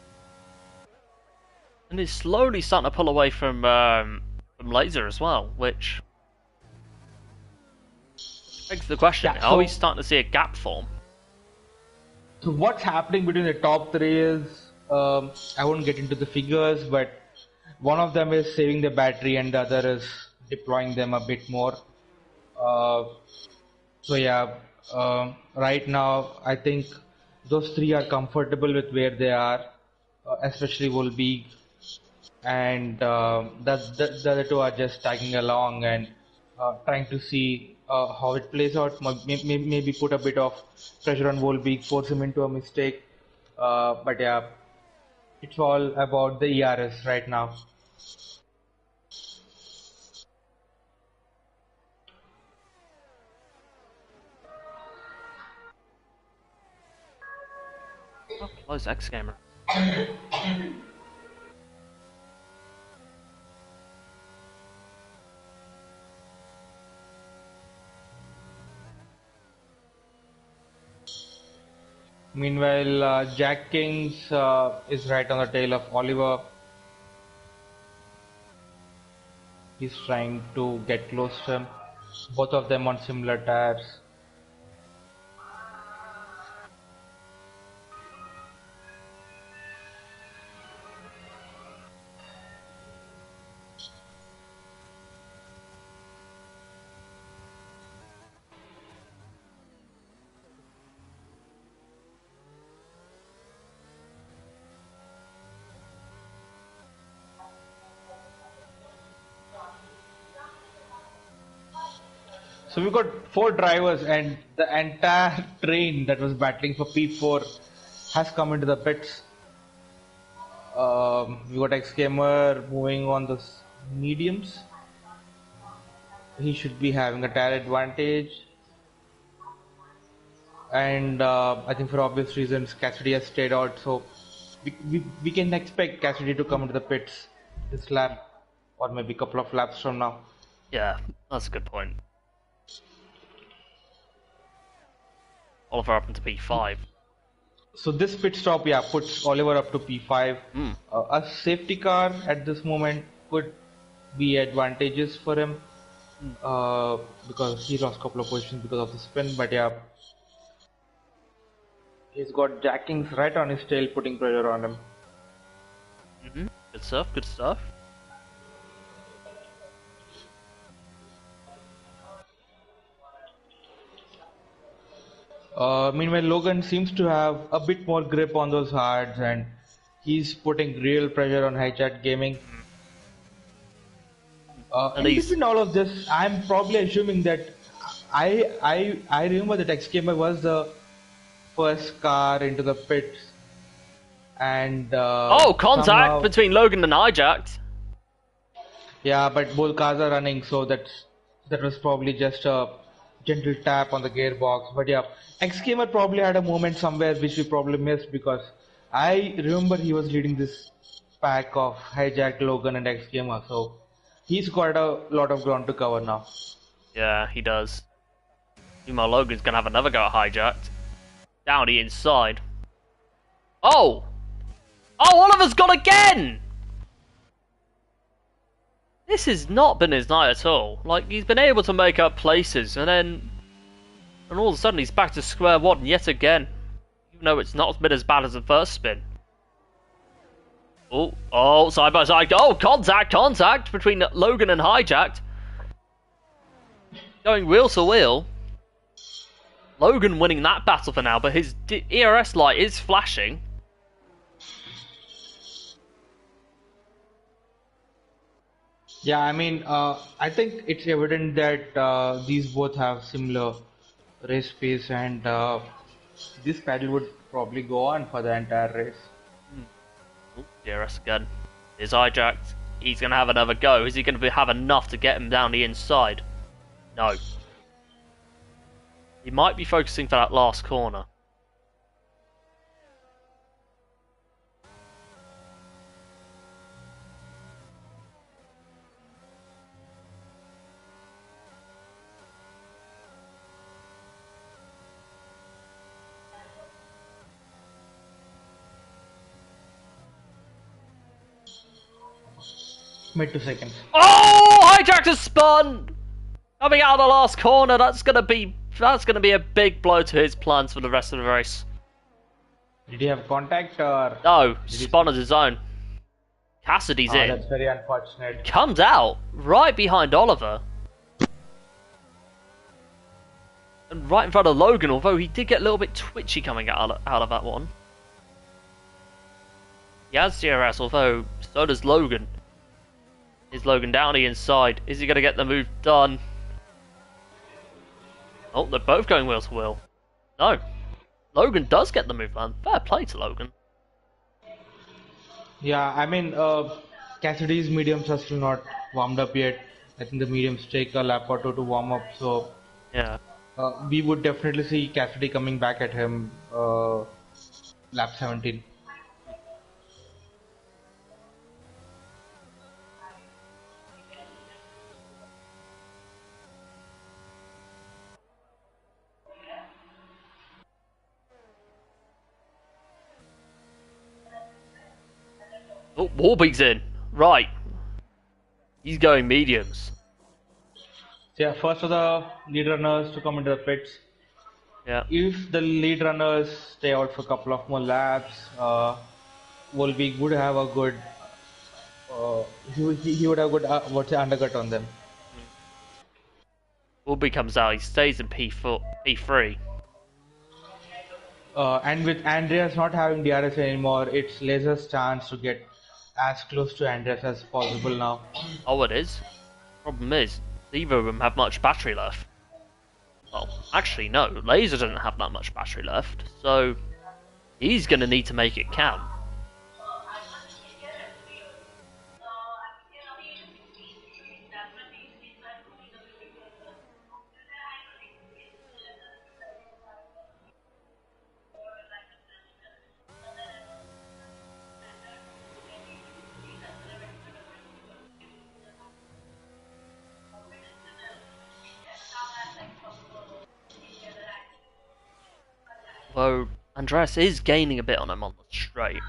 and is slowly starting to pull away from Laser as well, which begs the question: Yeah. are we starting to see a gap form? So what's happening between the top three is I won't get into the figures, but one of them is saving the battery and the other is deploying them a bit more. Uh, so yeah, right now I think those three are comfortable with where they are, especially Volbeek, and the other two are just tagging along and trying to see how it plays out. Maybe put a bit of pressure on Volbeek, force him into a mistake. But yeah, it's all about the ERS right now. How close X Gamer? Meanwhile, Jack Kings is right on the tail of Oliver. He's trying to get close to him. Both of them on similar tires. So we've got 4 drivers, and the entire train that was battling for P4 has come into the pits. We got X Gamer moving on the mediums. He should be having a tire advantage. And I think for obvious reasons, Cassidy has stayed out, so we can expect Cassidy to come into the pits this lap, or maybe a couple of laps from now. Yeah, that's a good point. Oliver up into P5. So this pit stop, yeah, puts Oliver up to P5. A safety car at this moment could be advantageous for him because he lost a couple of positions because of the spin. But yeah, he's got jackings right on his tail, putting pressure on him. Good stuff, good stuff. Meanwhile, Logan seems to have a bit more grip on those hards, and he's putting real pressure on Hijack Gaming. In between all of this, I'm probably assuming that I remember that X Gamer was the first car into the pits, and contact somehow, between Logan and Hijacked. Yeah, but both cars are running, so that was probably just a gentle tap on the gearbox. But yeah, X Gamer probably had a moment somewhere which we probably missed, because I remember he was leading this pack of Hijack, Logan, and X Gamer, so he's got a lot of ground to cover now. Yeah, he does. Meanwhile, Logan's gonna have another go at Hijacked. Down the inside. Oh! Oh, Oliver's gone again! This has not been his night at all. Like, he's been able to make up places, and all of a sudden he's back to square one yet again. Even though it's not been as bad as the first spin. Oh, side by side. Oh, contact between Logan and Hijacked. Going wheel to wheel. Logan winning that battle for now, but his ERS light is flashing. Yeah, I mean, I think it's evident that these both have similar race pace, and this battle would probably go on for the entire race. ERS again. Is Hijacked. He's going to have another go. Is he going to have enough to get him down the inside? No. He might be focusing for that last corner. Mid to seconds. Oh! Hijacked has spun! Coming out of the last corner, that's gonna be a big blow to his plans for the rest of the race. Did he have contact, or no? Spun as his own. Cassidy's in. That's very unfortunate. Comes out right behind Oliver, and right in front of Logan. Although he did get a little bit twitchy coming out of that one. He has DRS, although so does Logan. Is Logan down the inside? Is he going to get the move done? Oh, they're both going wheel to wheel. No. Logan does get the move done. Fair play to Logan. Yeah, I mean, Cassidy's mediums are still not warmed up yet. I think the mediums take a lap or two to warm up, so yeah. We would definitely see Cassidy coming back at him lap 17. Oh, Warbeak's in. Right. He's going mediums. So yeah, first of the lead runners to come into the pits. Yeah. If the lead runners stay out for a couple of more laps, Volbeat would have a good. He would have good undercut on them. Warbeak comes out. He stays in P3. And with Andreas not having DRS anymore, it's Laser's chance to get as close to Andreas as possible now. Oh, it is. Problem is, neither of them have much battery left. Well, actually, no. Laser doesn't have that much battery left, so he's going to need to make it count. Though Andreas is gaining a bit on him on the straight.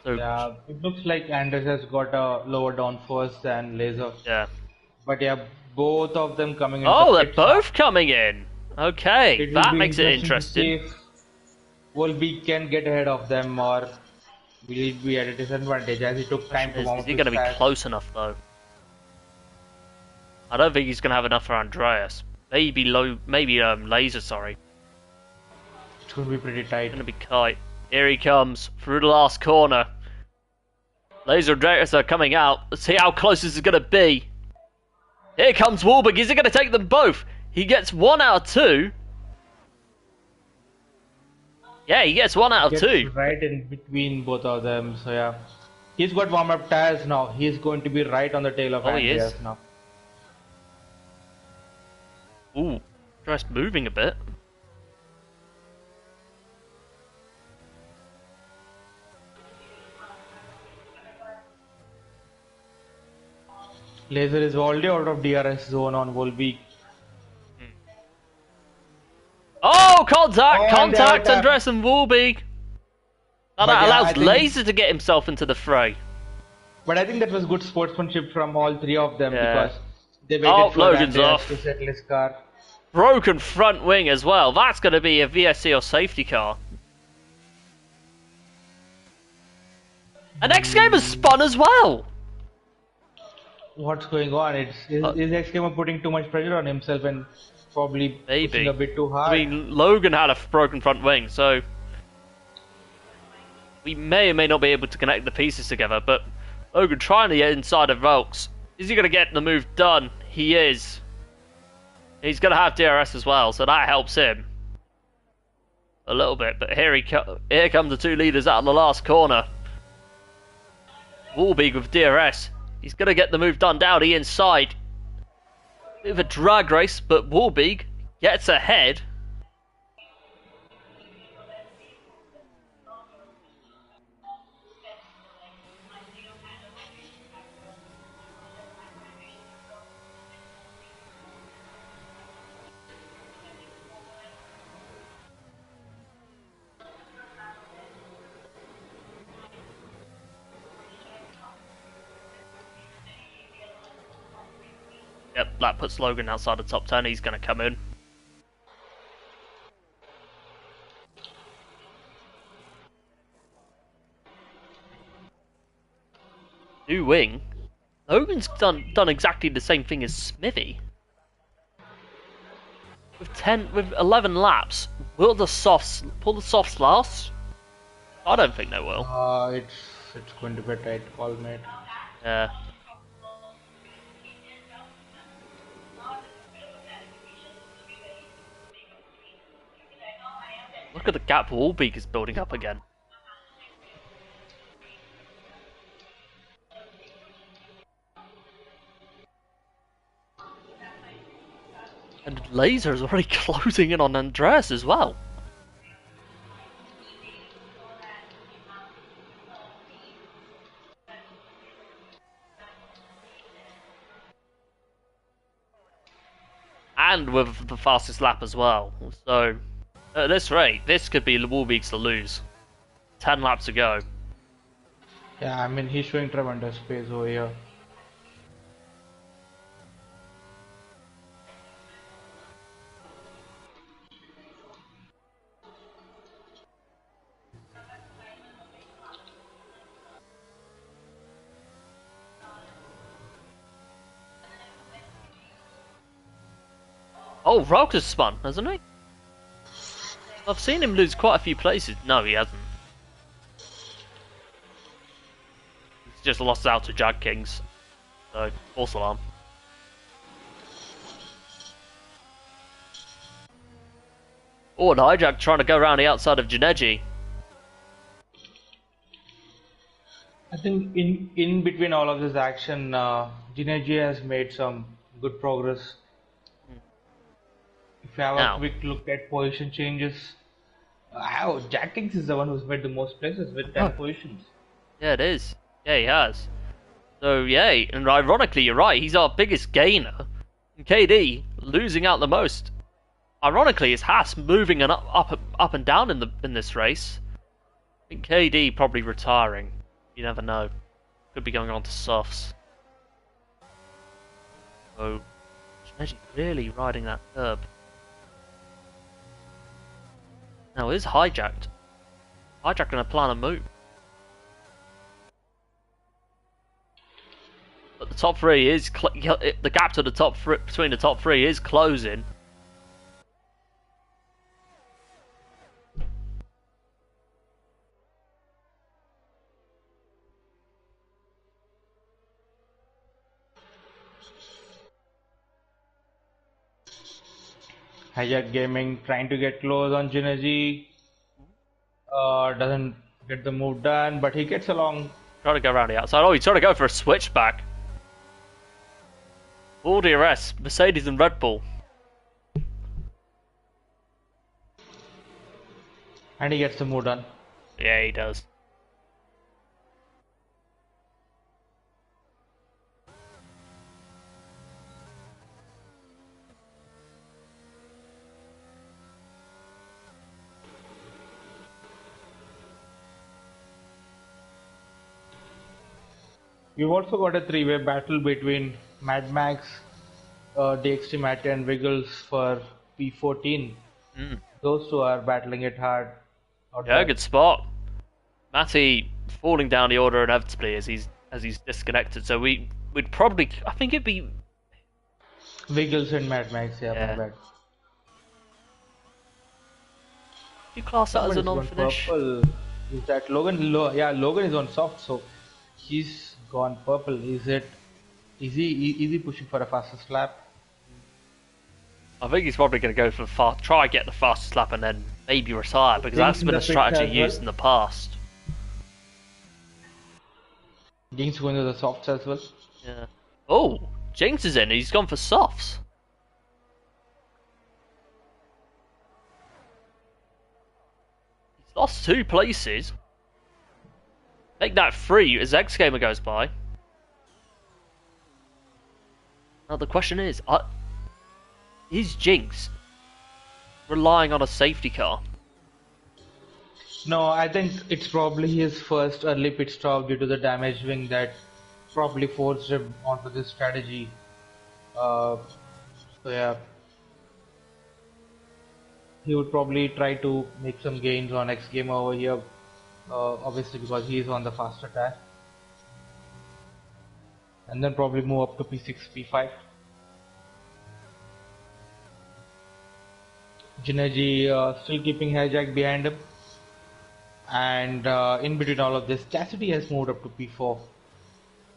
So Yeah, it looks like Andreas has got a lower downforce than Laser. yeah. But yeah, both of them coming into Oh, the they're pits both coming in. Okay, It will that be makes it interesting to interesting. see if Volbeat can get ahead of them or will he be at a disadvantage as he took time Question to warm is up he his going to be tires. close enough though? I don't think he's going to have enough for Andreas. Maybe Laser. Sorry, It's going to be pretty tight. going to be kite. Here he comes through the last corner. Laser and Andreas are coming out. Let's see how close this is going to be. Here comes Warbeak. Is he going to take them both? He gets 1 out of 2. Yeah, he gets 1 out of Gets 2. right in between both of them. So yeah, he's got warm up tires now. He's going to be right on the tail of Oh, he Andreas is. now. Ooh, Andreas moving a bit. Laser is already out of DRS zone on Volbeat. Oh, contact! Oh, and Contact, they are- Andreas and Warbeak. Now But that yeah, I allows think- Laser to get himself into the fray. But I think that was good sportsmanship from all three of them Yeah. because they waited Oh, for Logan's Andreas off. to settle his car. Broken front wing as well. That's going to be a VSC or safety car. And X Gamer spun as well. What's going on? Is X Gamer putting too much pressure on himself and probably Maybe. pushing a bit too hard? I mean, Logan had a broken front wing, so we may or may not be able to connect the pieces together. But Logan trying to get inside of Volks. Is he going to get the move done? He is. He's going to have DRS as well, so that helps him a little bit. But here come the two leaders out of the last corner. Warbeak with DRS. He's going to get the move done down the inside. Bit of a drag race, but Warbeak gets ahead. Yep, that puts Logan outside the top 10. He's going to come in. New wing. Logan's done exactly the same thing as Smithy. With 11 laps, will the softs pull the softs last? I don't think they will. It's going to be a tight call, mate. Yeah. Look at the gap Warbeak is building up again. And Laser is already closing in on Andreas as well. and with the fastest lap as well. So at this rate, this could be Warbeaks to lose. 10 laps to go. Yeah, I mean he's showing tremendous pace over here. Oh, Rauka's spun, hasn't he? I've seen him lose quite a few places. No, he hasn't. He's just lost out to Jag Kings. So, false alarm. Oh, and Hijack trying to go around the outside of Janeji. I think in between all of this action, Jineji has made some good progress. If you have a quick look at position changes, Jack Kings is the one who's made the most places with 10 positions. Yeah, it is. Yeah, he has. So, yay. And ironically, you're right, he's our biggest gainer. And KD losing out the most. Ironically, it's Haas moving and up and down in this race. I think KD probably retiring. You never know. Could be going on to softs. So, Jineji really riding that curb. Now, is Hijacked. Hijack gonna plan a move. But the top three is the gap to the top between the top three is closing. Hijack Gaming trying to get close on Jineji. Doesn't get the move done, but he gets along. Trying to go around the outside. Oh, he's trying to go for a switchback. All DRS, Mercedes and Red Bull. And he gets the move done. Yeah, he does. We've also got a three-way battle between Mad Max, DXT Matty and Wiggles for P14. Those two are battling it hard. Yeah, good spot. Matty falling down the order inevitably as he's disconnected. So we'd probably, I think it'd be Wiggles and Mad Max. Yeah, my bad. You class that as a non-finish? Is that Logan? Yeah, Logan is on soft, so he's gone purple. Is he pushing for a fastest lap? I think he's probably going to go for try get the fastest lap and then maybe retire, because that's been a strategy used in the past. Jinx going to the softs as well. Yeah. Oh, Jinx is in. He's gone for softs. He's lost 2 places. Make that 3 as X Gamer goes by. Now the question is Jinx relying on a safety car? No, I think it's probably his first early pit stop due to the damaged wing that probably forced him onto this strategy. So yeah, he would probably try to make some gains on X Gamer over here, obviously because he is on the faster tire, and then probably move up to P6, P5. Jineji still keeping Hijack behind him, and in between all of this, Chastity has moved up to P4.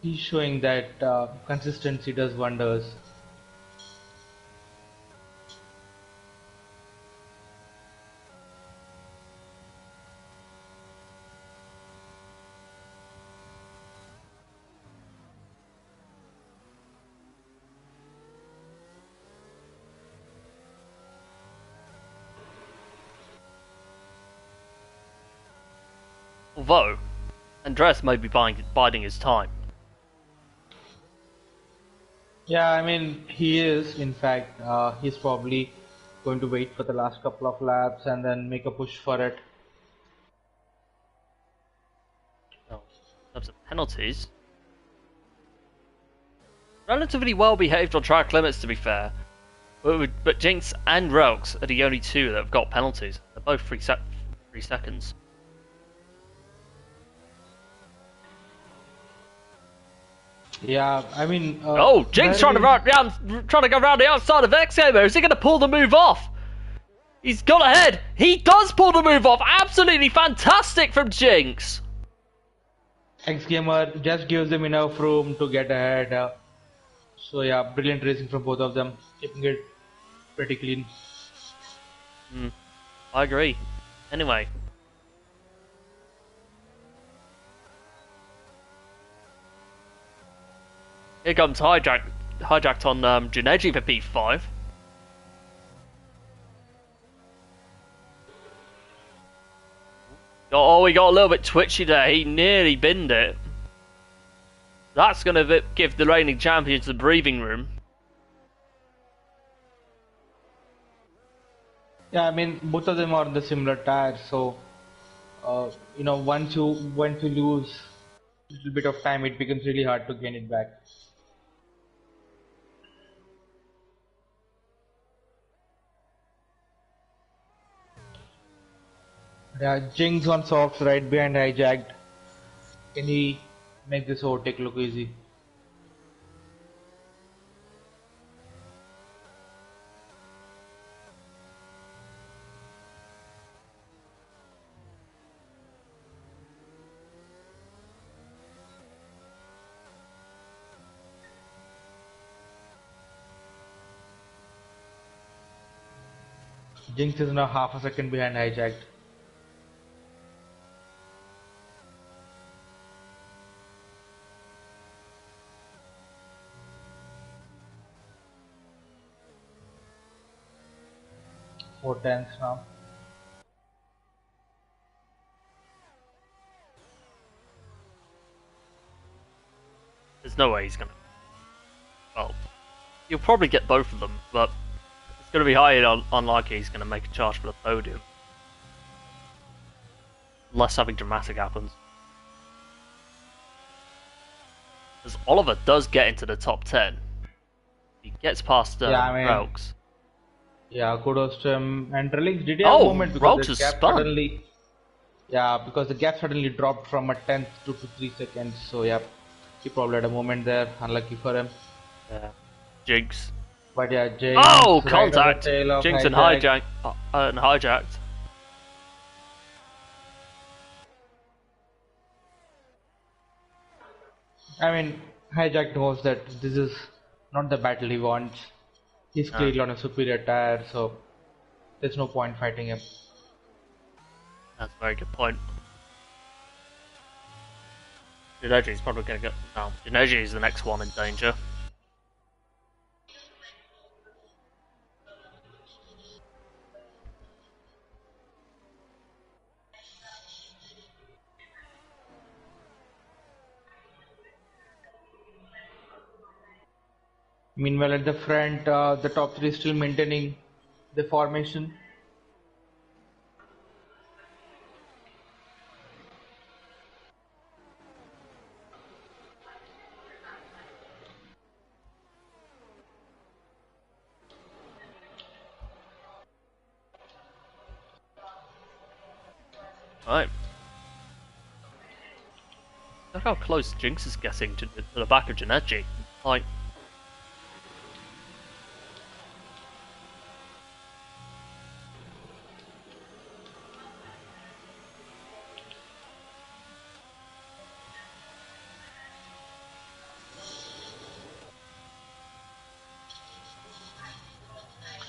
He's showing that consistency does wonders. Although, Andreas may be biding his time. Yeah, I mean, he is. In fact, he's probably going to wait for the last couple of laps and then make a push for it. Oh, in terms of penalties, relatively well behaved on track limits, to be fair. But Jinx and Rogues are the only two that have got penalties. They're both 3 seconds. Yeah, I mean, Oh, Jinx trying to very. trying to go around the outside of X-Gamer. Is he going to pull the move off? He's got ahead. He does pull the move off. Absolutely fantastic from Jinx. X Gamer just gives them enough room to get ahead. So yeah, brilliant racing from both of them, keeping it pretty clean. I agree. Anyway, here comes hijacked on Juneji for P5. Oh, he got a little bit twitchy there. He nearly binned it. That's going to give the reigning champions the breathing room. Yeah, I mean, both of them are on the similar tires, so once you lose a little bit of time, it becomes really hard to gain it back. Yeah, Jinx on softs right behind hijacked. Can he make this overtake look easy? Jinx is now half a second behind hijacked. Four tenths now. There's no way he's going to... Well, you'll probably get both of them, but it's going to be highly unlikely he's going to make a charge for the podium. Unless something dramatic happens. As Oliver does get into the top 10. He gets past Yeah, I mean, Rogues. yeah, kudos to him. And Relix did have a moment because Rogues the has gap spun. suddenly, yeah, because the gap suddenly dropped from a tenth to 3 seconds. So yeah, he probably had a moment there. Unlucky for him. Yeah. Jinx. But yeah, Jinx Oh, right on the contact! tail of Jinx hijack. and hijacked. I mean, hijack knows that this is not the battle he wants. He's clearly on a superior tire, so there's no point fighting him. That's a very good point. Juneji is probably going to go... No, Juneji is the next one in danger. Meanwhile, at the front, the top three still maintaining the formation. Right. Look how close Jinx is getting to the back of Juneji. Like...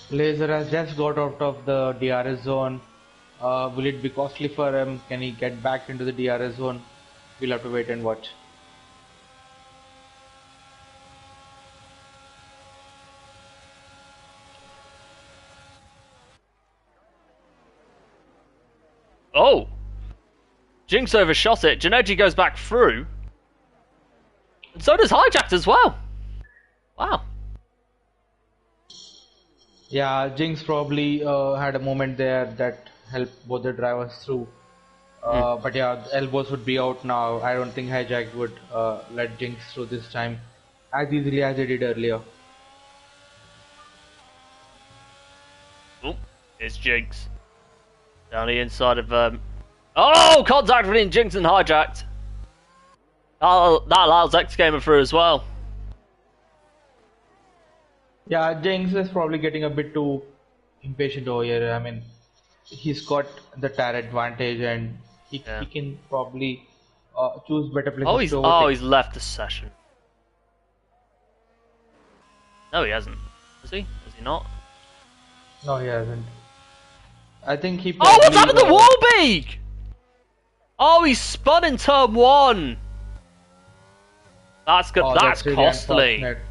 Laser has just got out of the DRS zone. Will it be costly for him? Can he get back into the DRS zone? We'll have to wait and watch. Oh! Jinx overshot it. Juneji goes back through. And so does Hijacked as well. Wow. Yeah, Jinx probably had a moment there that helped both the drivers through. Hmm. But yeah, the elbows would be out now. I don't think Hijack would let Jinx through this time as easily as they did earlier. Oh, it's Jinx. Down the inside of Oh, contact between Jinx and Hijacked. That allows X Gamer through as well. Yeah, Jinx is probably getting a bit too impatient over here. I mean, he's got the tire advantage and he Yeah. can probably choose better Oh, places he's to overtake. left the session. No, he hasn't. Has he? Has he not? No, he hasn't. I think he Oh, what's probably. happened to Warbeak? Oh, he's spun in turn one. That's good. Oh, That's that's really costly. unfortunate.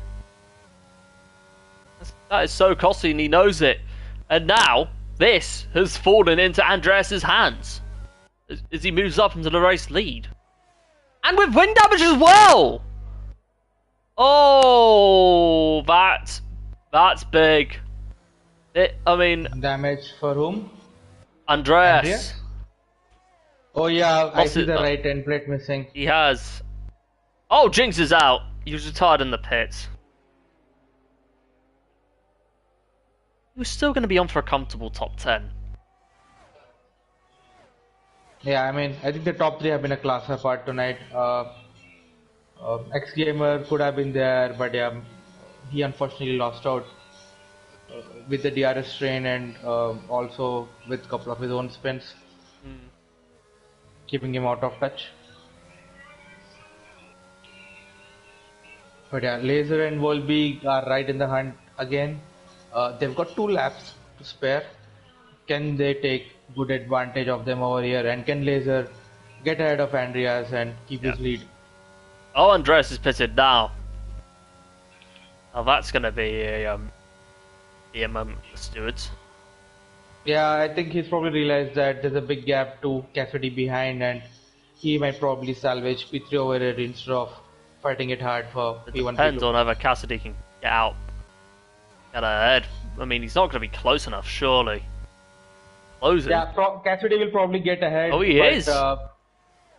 That is so costly, and he knows it. And now this has fallen into Andreas's hands as he moves up into the race lead, and with wing damage as well. Oh, that's big. I mean, Damage for whom? Andreas. Andreas? Oh yeah, I Lost see it. the right end plate missing. He has. Oh, Jinx is out. He was retired in the pits. He was still going to be on for a comfortable top 10. Yeah, I mean, I think the top three have been a class apart tonight. X Gamer could have been there, but yeah, he unfortunately lost out with the DRS strain and also with a couple of his own spins, Mm. keeping him out of touch. But yeah, Laser and Volbeat are right in the hunt again. They've got 2 laps to spare. Can they take good advantage of them over here? And can Laser get ahead of Andreas and keep Yeah. his lead? Oh, Andreas is pitted now. Oh, that's going to be a moment for the stewards. Yeah, I think he's probably realized that there's a big gap to Cassidy behind, and he might probably salvage P3 over it instead of fighting it hard for It P1, depends P2. on whether Cassidy can get ahead. I mean, he's not going to be close enough, surely. Closing. Yeah, Cassidy will probably get ahead, Oh, he but is.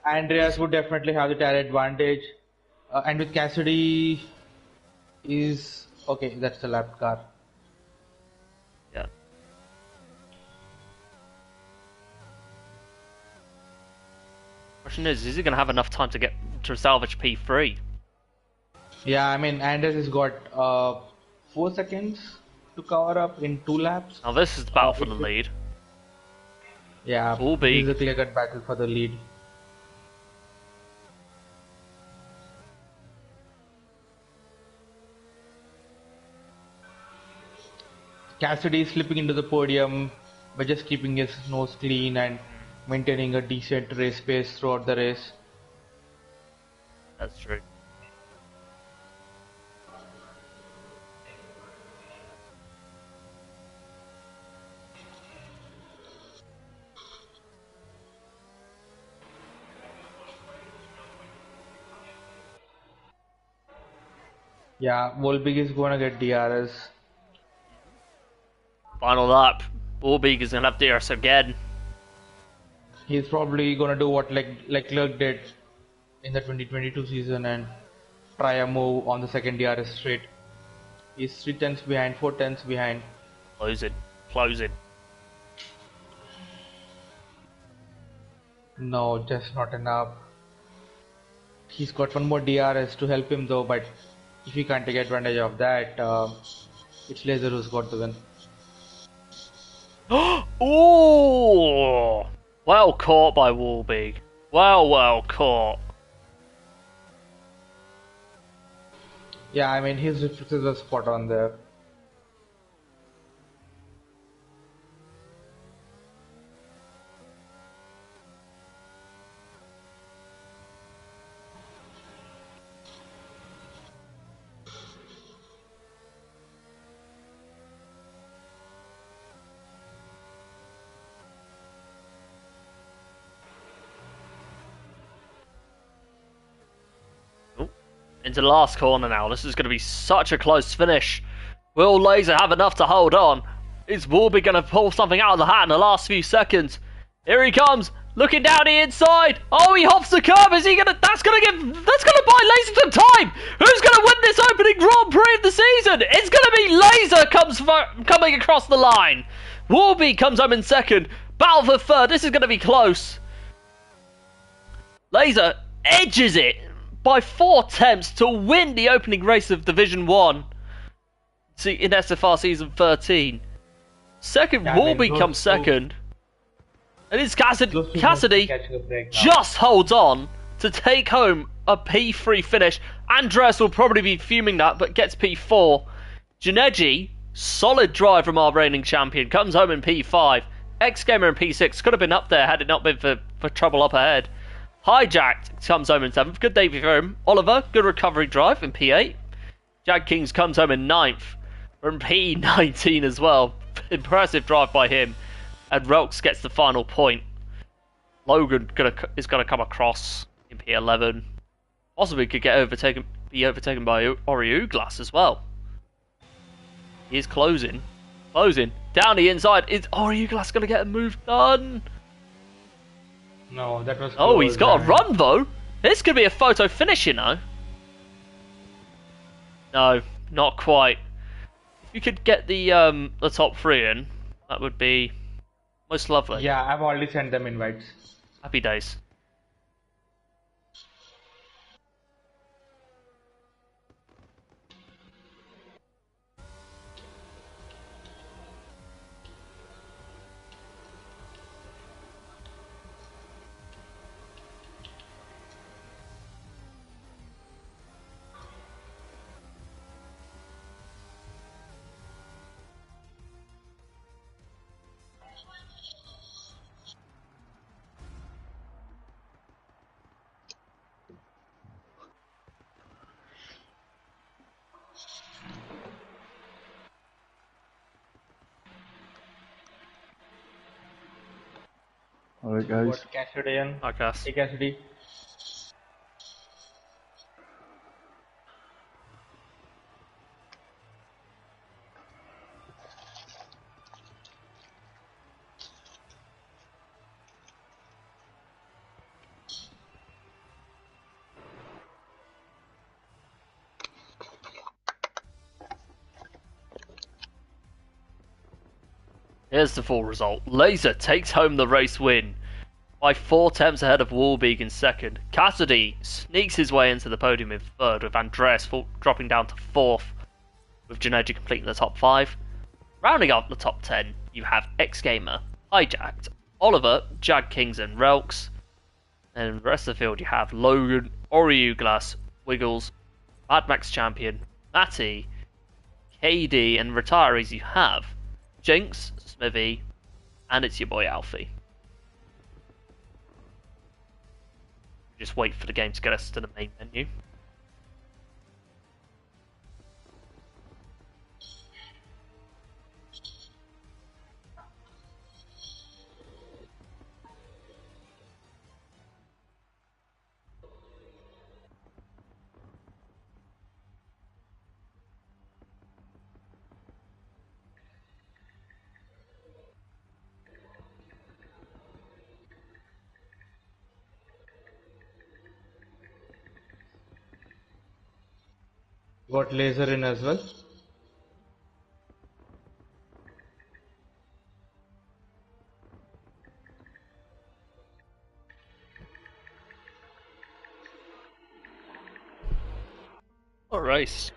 Andreas would definitely have the tire advantage. And with Cassidy is okay, that's the lap car. Yeah. Question is he going to have enough time to salvage P3? Yeah, I mean Andreas has got 4 seconds to cover up in 2 laps. Now this is the battle for the If lead. Yeah, All this is big. a clear-cut battle for the lead. Cassidy is slipping into the podium by just keeping his nose clean and maintaining a decent race pace throughout the race. That's true. Yeah, Volbig is gonna get DRS. Final lap. Warbeak is going to have DRS again. He's probably gonna do what Leclerc did in the 2022 season and try a move on the second DRS straight. He's 3 tenths behind, 4 tenths behind. Closing. Closing. No, just not enough. He's got one more DRS to help him though, but if he can't take advantage of that, it's Laser who's got the win. Ooh! Well caught by Warbeak. Well caught. Yeah, I mean his reflexes were spot on there. into the last corner now. This is going to be such a close finish. Will Laser have enough to hold on? Is Warby going to pull something out of the hat in the last few seconds? Here he comes, looking down the inside. Oh, he hops the curb. Is he gonna? That's gonna buy Laser some time. Who's gonna win this opening Grand Prix of the season? It's gonna be Laser coming across the line. Warby comes home in second. Battle for third. This is gonna be close. Laser edges it by 4 attempts to win the opening race of Division 1 in SFR Season 13. Second, Warby comes second. And it's Cassidy just holds on to take home a P3 finish. Andres will probably be fuming that, but gets P4. Janeji, solid drive from our reigning champion, comes home in P5. X-Gamer in P6, could have been up there had it not been for trouble up ahead. Hijacked comes home in 7th, good debut for him. Oliver, good recovery drive in P8. Jag Kings comes home in 9th from P19 as well. Impressive drive by him. And Relks gets the final point. Logan is going to come across in P11. Possibly could be overtaken by Oriuglas as well. He is closing. Down the inside. Is Oriuglas going to get a move done? No, that was close. Oh, he's got a run though. This could be a photo finish, you know. No, not quite. If you could get the top 3 in, that would be most lovely. Yeah, I've already sent them invites. Happy days. Alright guys. What Cassidy in? Hi, Cass. Hey Cassidy. Here's the full result. Laser takes home the race win by 4 attempts ahead of Warbeek in second. Cassidy sneaks his way into the podium in third, with Andreas dropping down to 4th, with Janeji completing the top 5. Rounding out the top 10, you have X-Gamer, Hijacked, Oliver, Jag Kings and Relks. And in the rest of the field you have Logan, Oriuglas, Wiggles, Mad Max Champion, Matty, KD, and retirees you have Jinx, Smithy, and it's your boy Alfie. Just wait for the game to get us to the main menu. Got Laser in as well. Alright.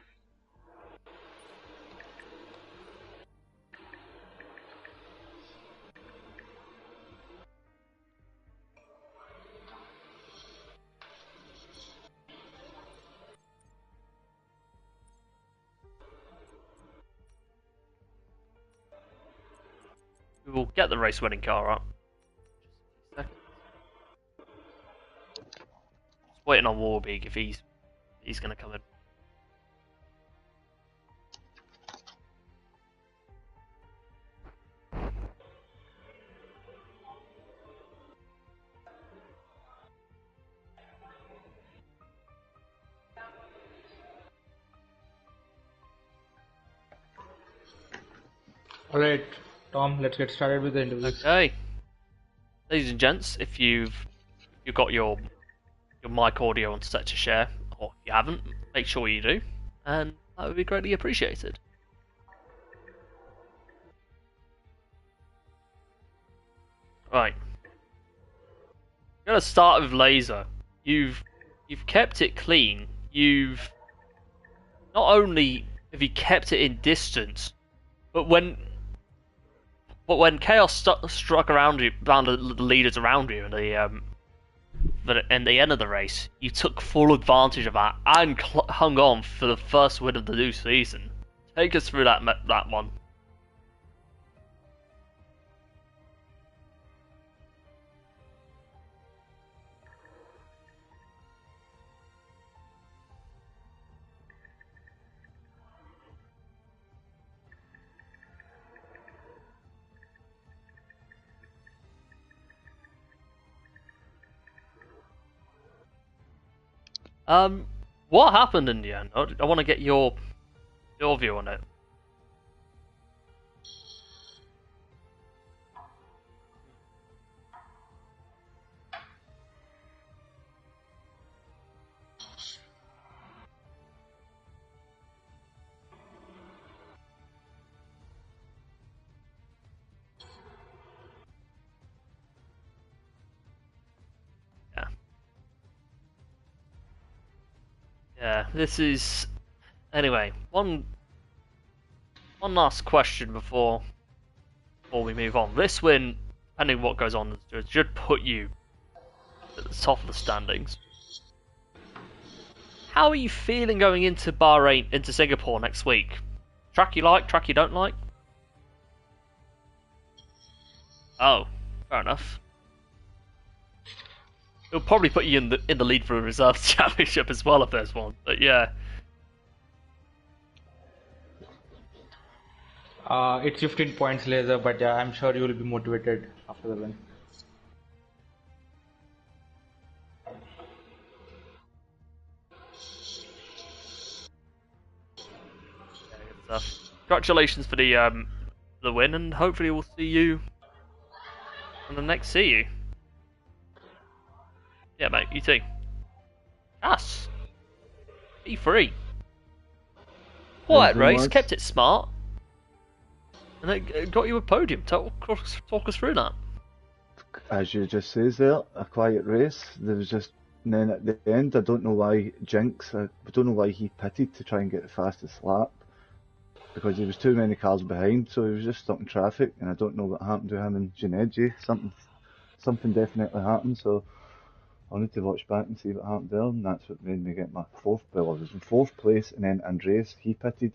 We will get the race winning car up. Just waiting on Warbeek if he's going to come in. Alright, Tom, let's get started with the interviews. Okay, ladies and gents, if you've got your mic audio on set to share, or if you haven't, make sure you do, and that would be greatly appreciated. Right, I'm gonna start with laser. You've kept it clean. You've not only have you kept it in distance, but when chaos struck around the leaders around you, and in the end of the race, you took full advantage of that and hung on for the first win of the new season. Take us through that one. What happened in the end? I want to get your view on it. Yeah, this is... Anyway, one last question before we move on. This win, depending on what goes on, should put you at the top of the standings. How are you feeling going into Bahrain, into Singapore next week? Track you like, track you don't like? Oh, fair enough. It'll probably put you in the lead for a reserves championship as well if there's one. But yeah. It's 15 points laser, but yeah, I'm sure you will be motivated after the win. Good stuff. Congratulations for the win, and hopefully we'll see you on the next See You. Yeah, mate, you too. Yes. P3. Quiet race, kept it smart. And it got you a podium. Talk us through that. As you just says there, a quiet race. There was just, and then at the end, I don't know why Jinx, I don't know why he pitted to try and get the fastest lap. Because there was too many cars behind, so he was just stuck in traffic, and I don't know what happened to him and Gineji. Something definitely happened, so I'll need to watch back and see what happened there, and that's what made me get my fourth. Well, I was in fourth place, and then Andreas, he pitted,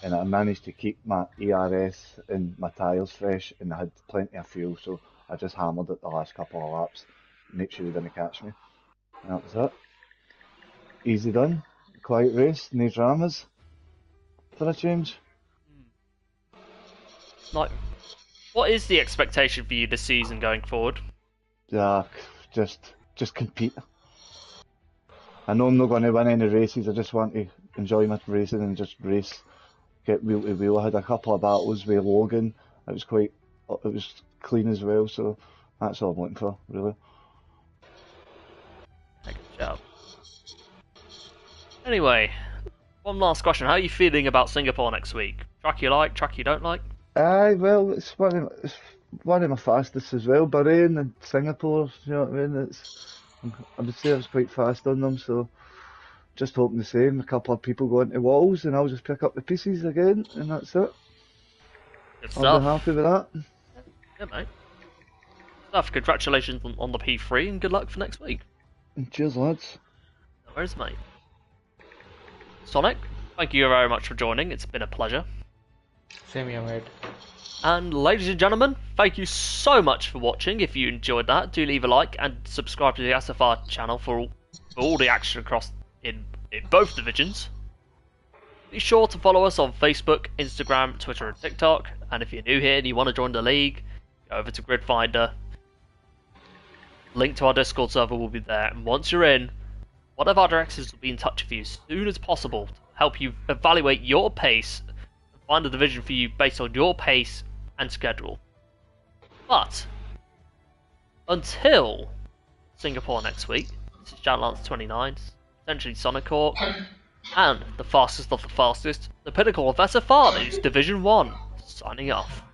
and I managed to keep my ERS and my tyres fresh, and I had plenty of fuel, so I just hammered it the last couple of laps, make sure he didn't catch me. And that was it. Easy done, quiet race, no dramas, for a change. Like, what is the expectation for you this season going forward? Yeah, just compete. I know I'm not going to win any races, I just want to enjoy my racing and just race, get wheel to wheel. I had a couple of battles with Logan, it was clean as well, so that's all I'm looking for, really. Good job. Anyway, one last question. How are you feeling about Singapore next week? Track you like, track you don't like? Aye, well, it's one of my fastest as well. Bahrain and Singapore, you know what I mean? I would say I was quite fast on them, so just hoping the same. A couple of people go into walls, and I'll just pick up the pieces again, and that's it. Good I'll stuff. be happy with that. Yeah, mate. Stuff. Congratulations on the P3, and good luck for next week. And cheers, lads. No worries, mate. Sonic, thank you very much for joining. It's been a pleasure. Same here, mate. And ladies and gentlemen, thank you so much for watching. If you enjoyed that, do leave a like and subscribe to the SFR channel for all the action across in both divisions. Be sure to follow us on Facebook, Instagram, Twitter and TikTok. And if you're new here and you want to join the league, go over to Grid Finder. Link to our Discord server will be there. And once you're in, one of our directors will be in touch with you as soon as possible to help you evaluate your pace and find a division for you based on your pace and schedule. But until Singapore next week, this is Shadowlands 29, essentially Sonic Hawk, and the fastest of the fastest, the pinnacle of SFR News Division 1, signing off.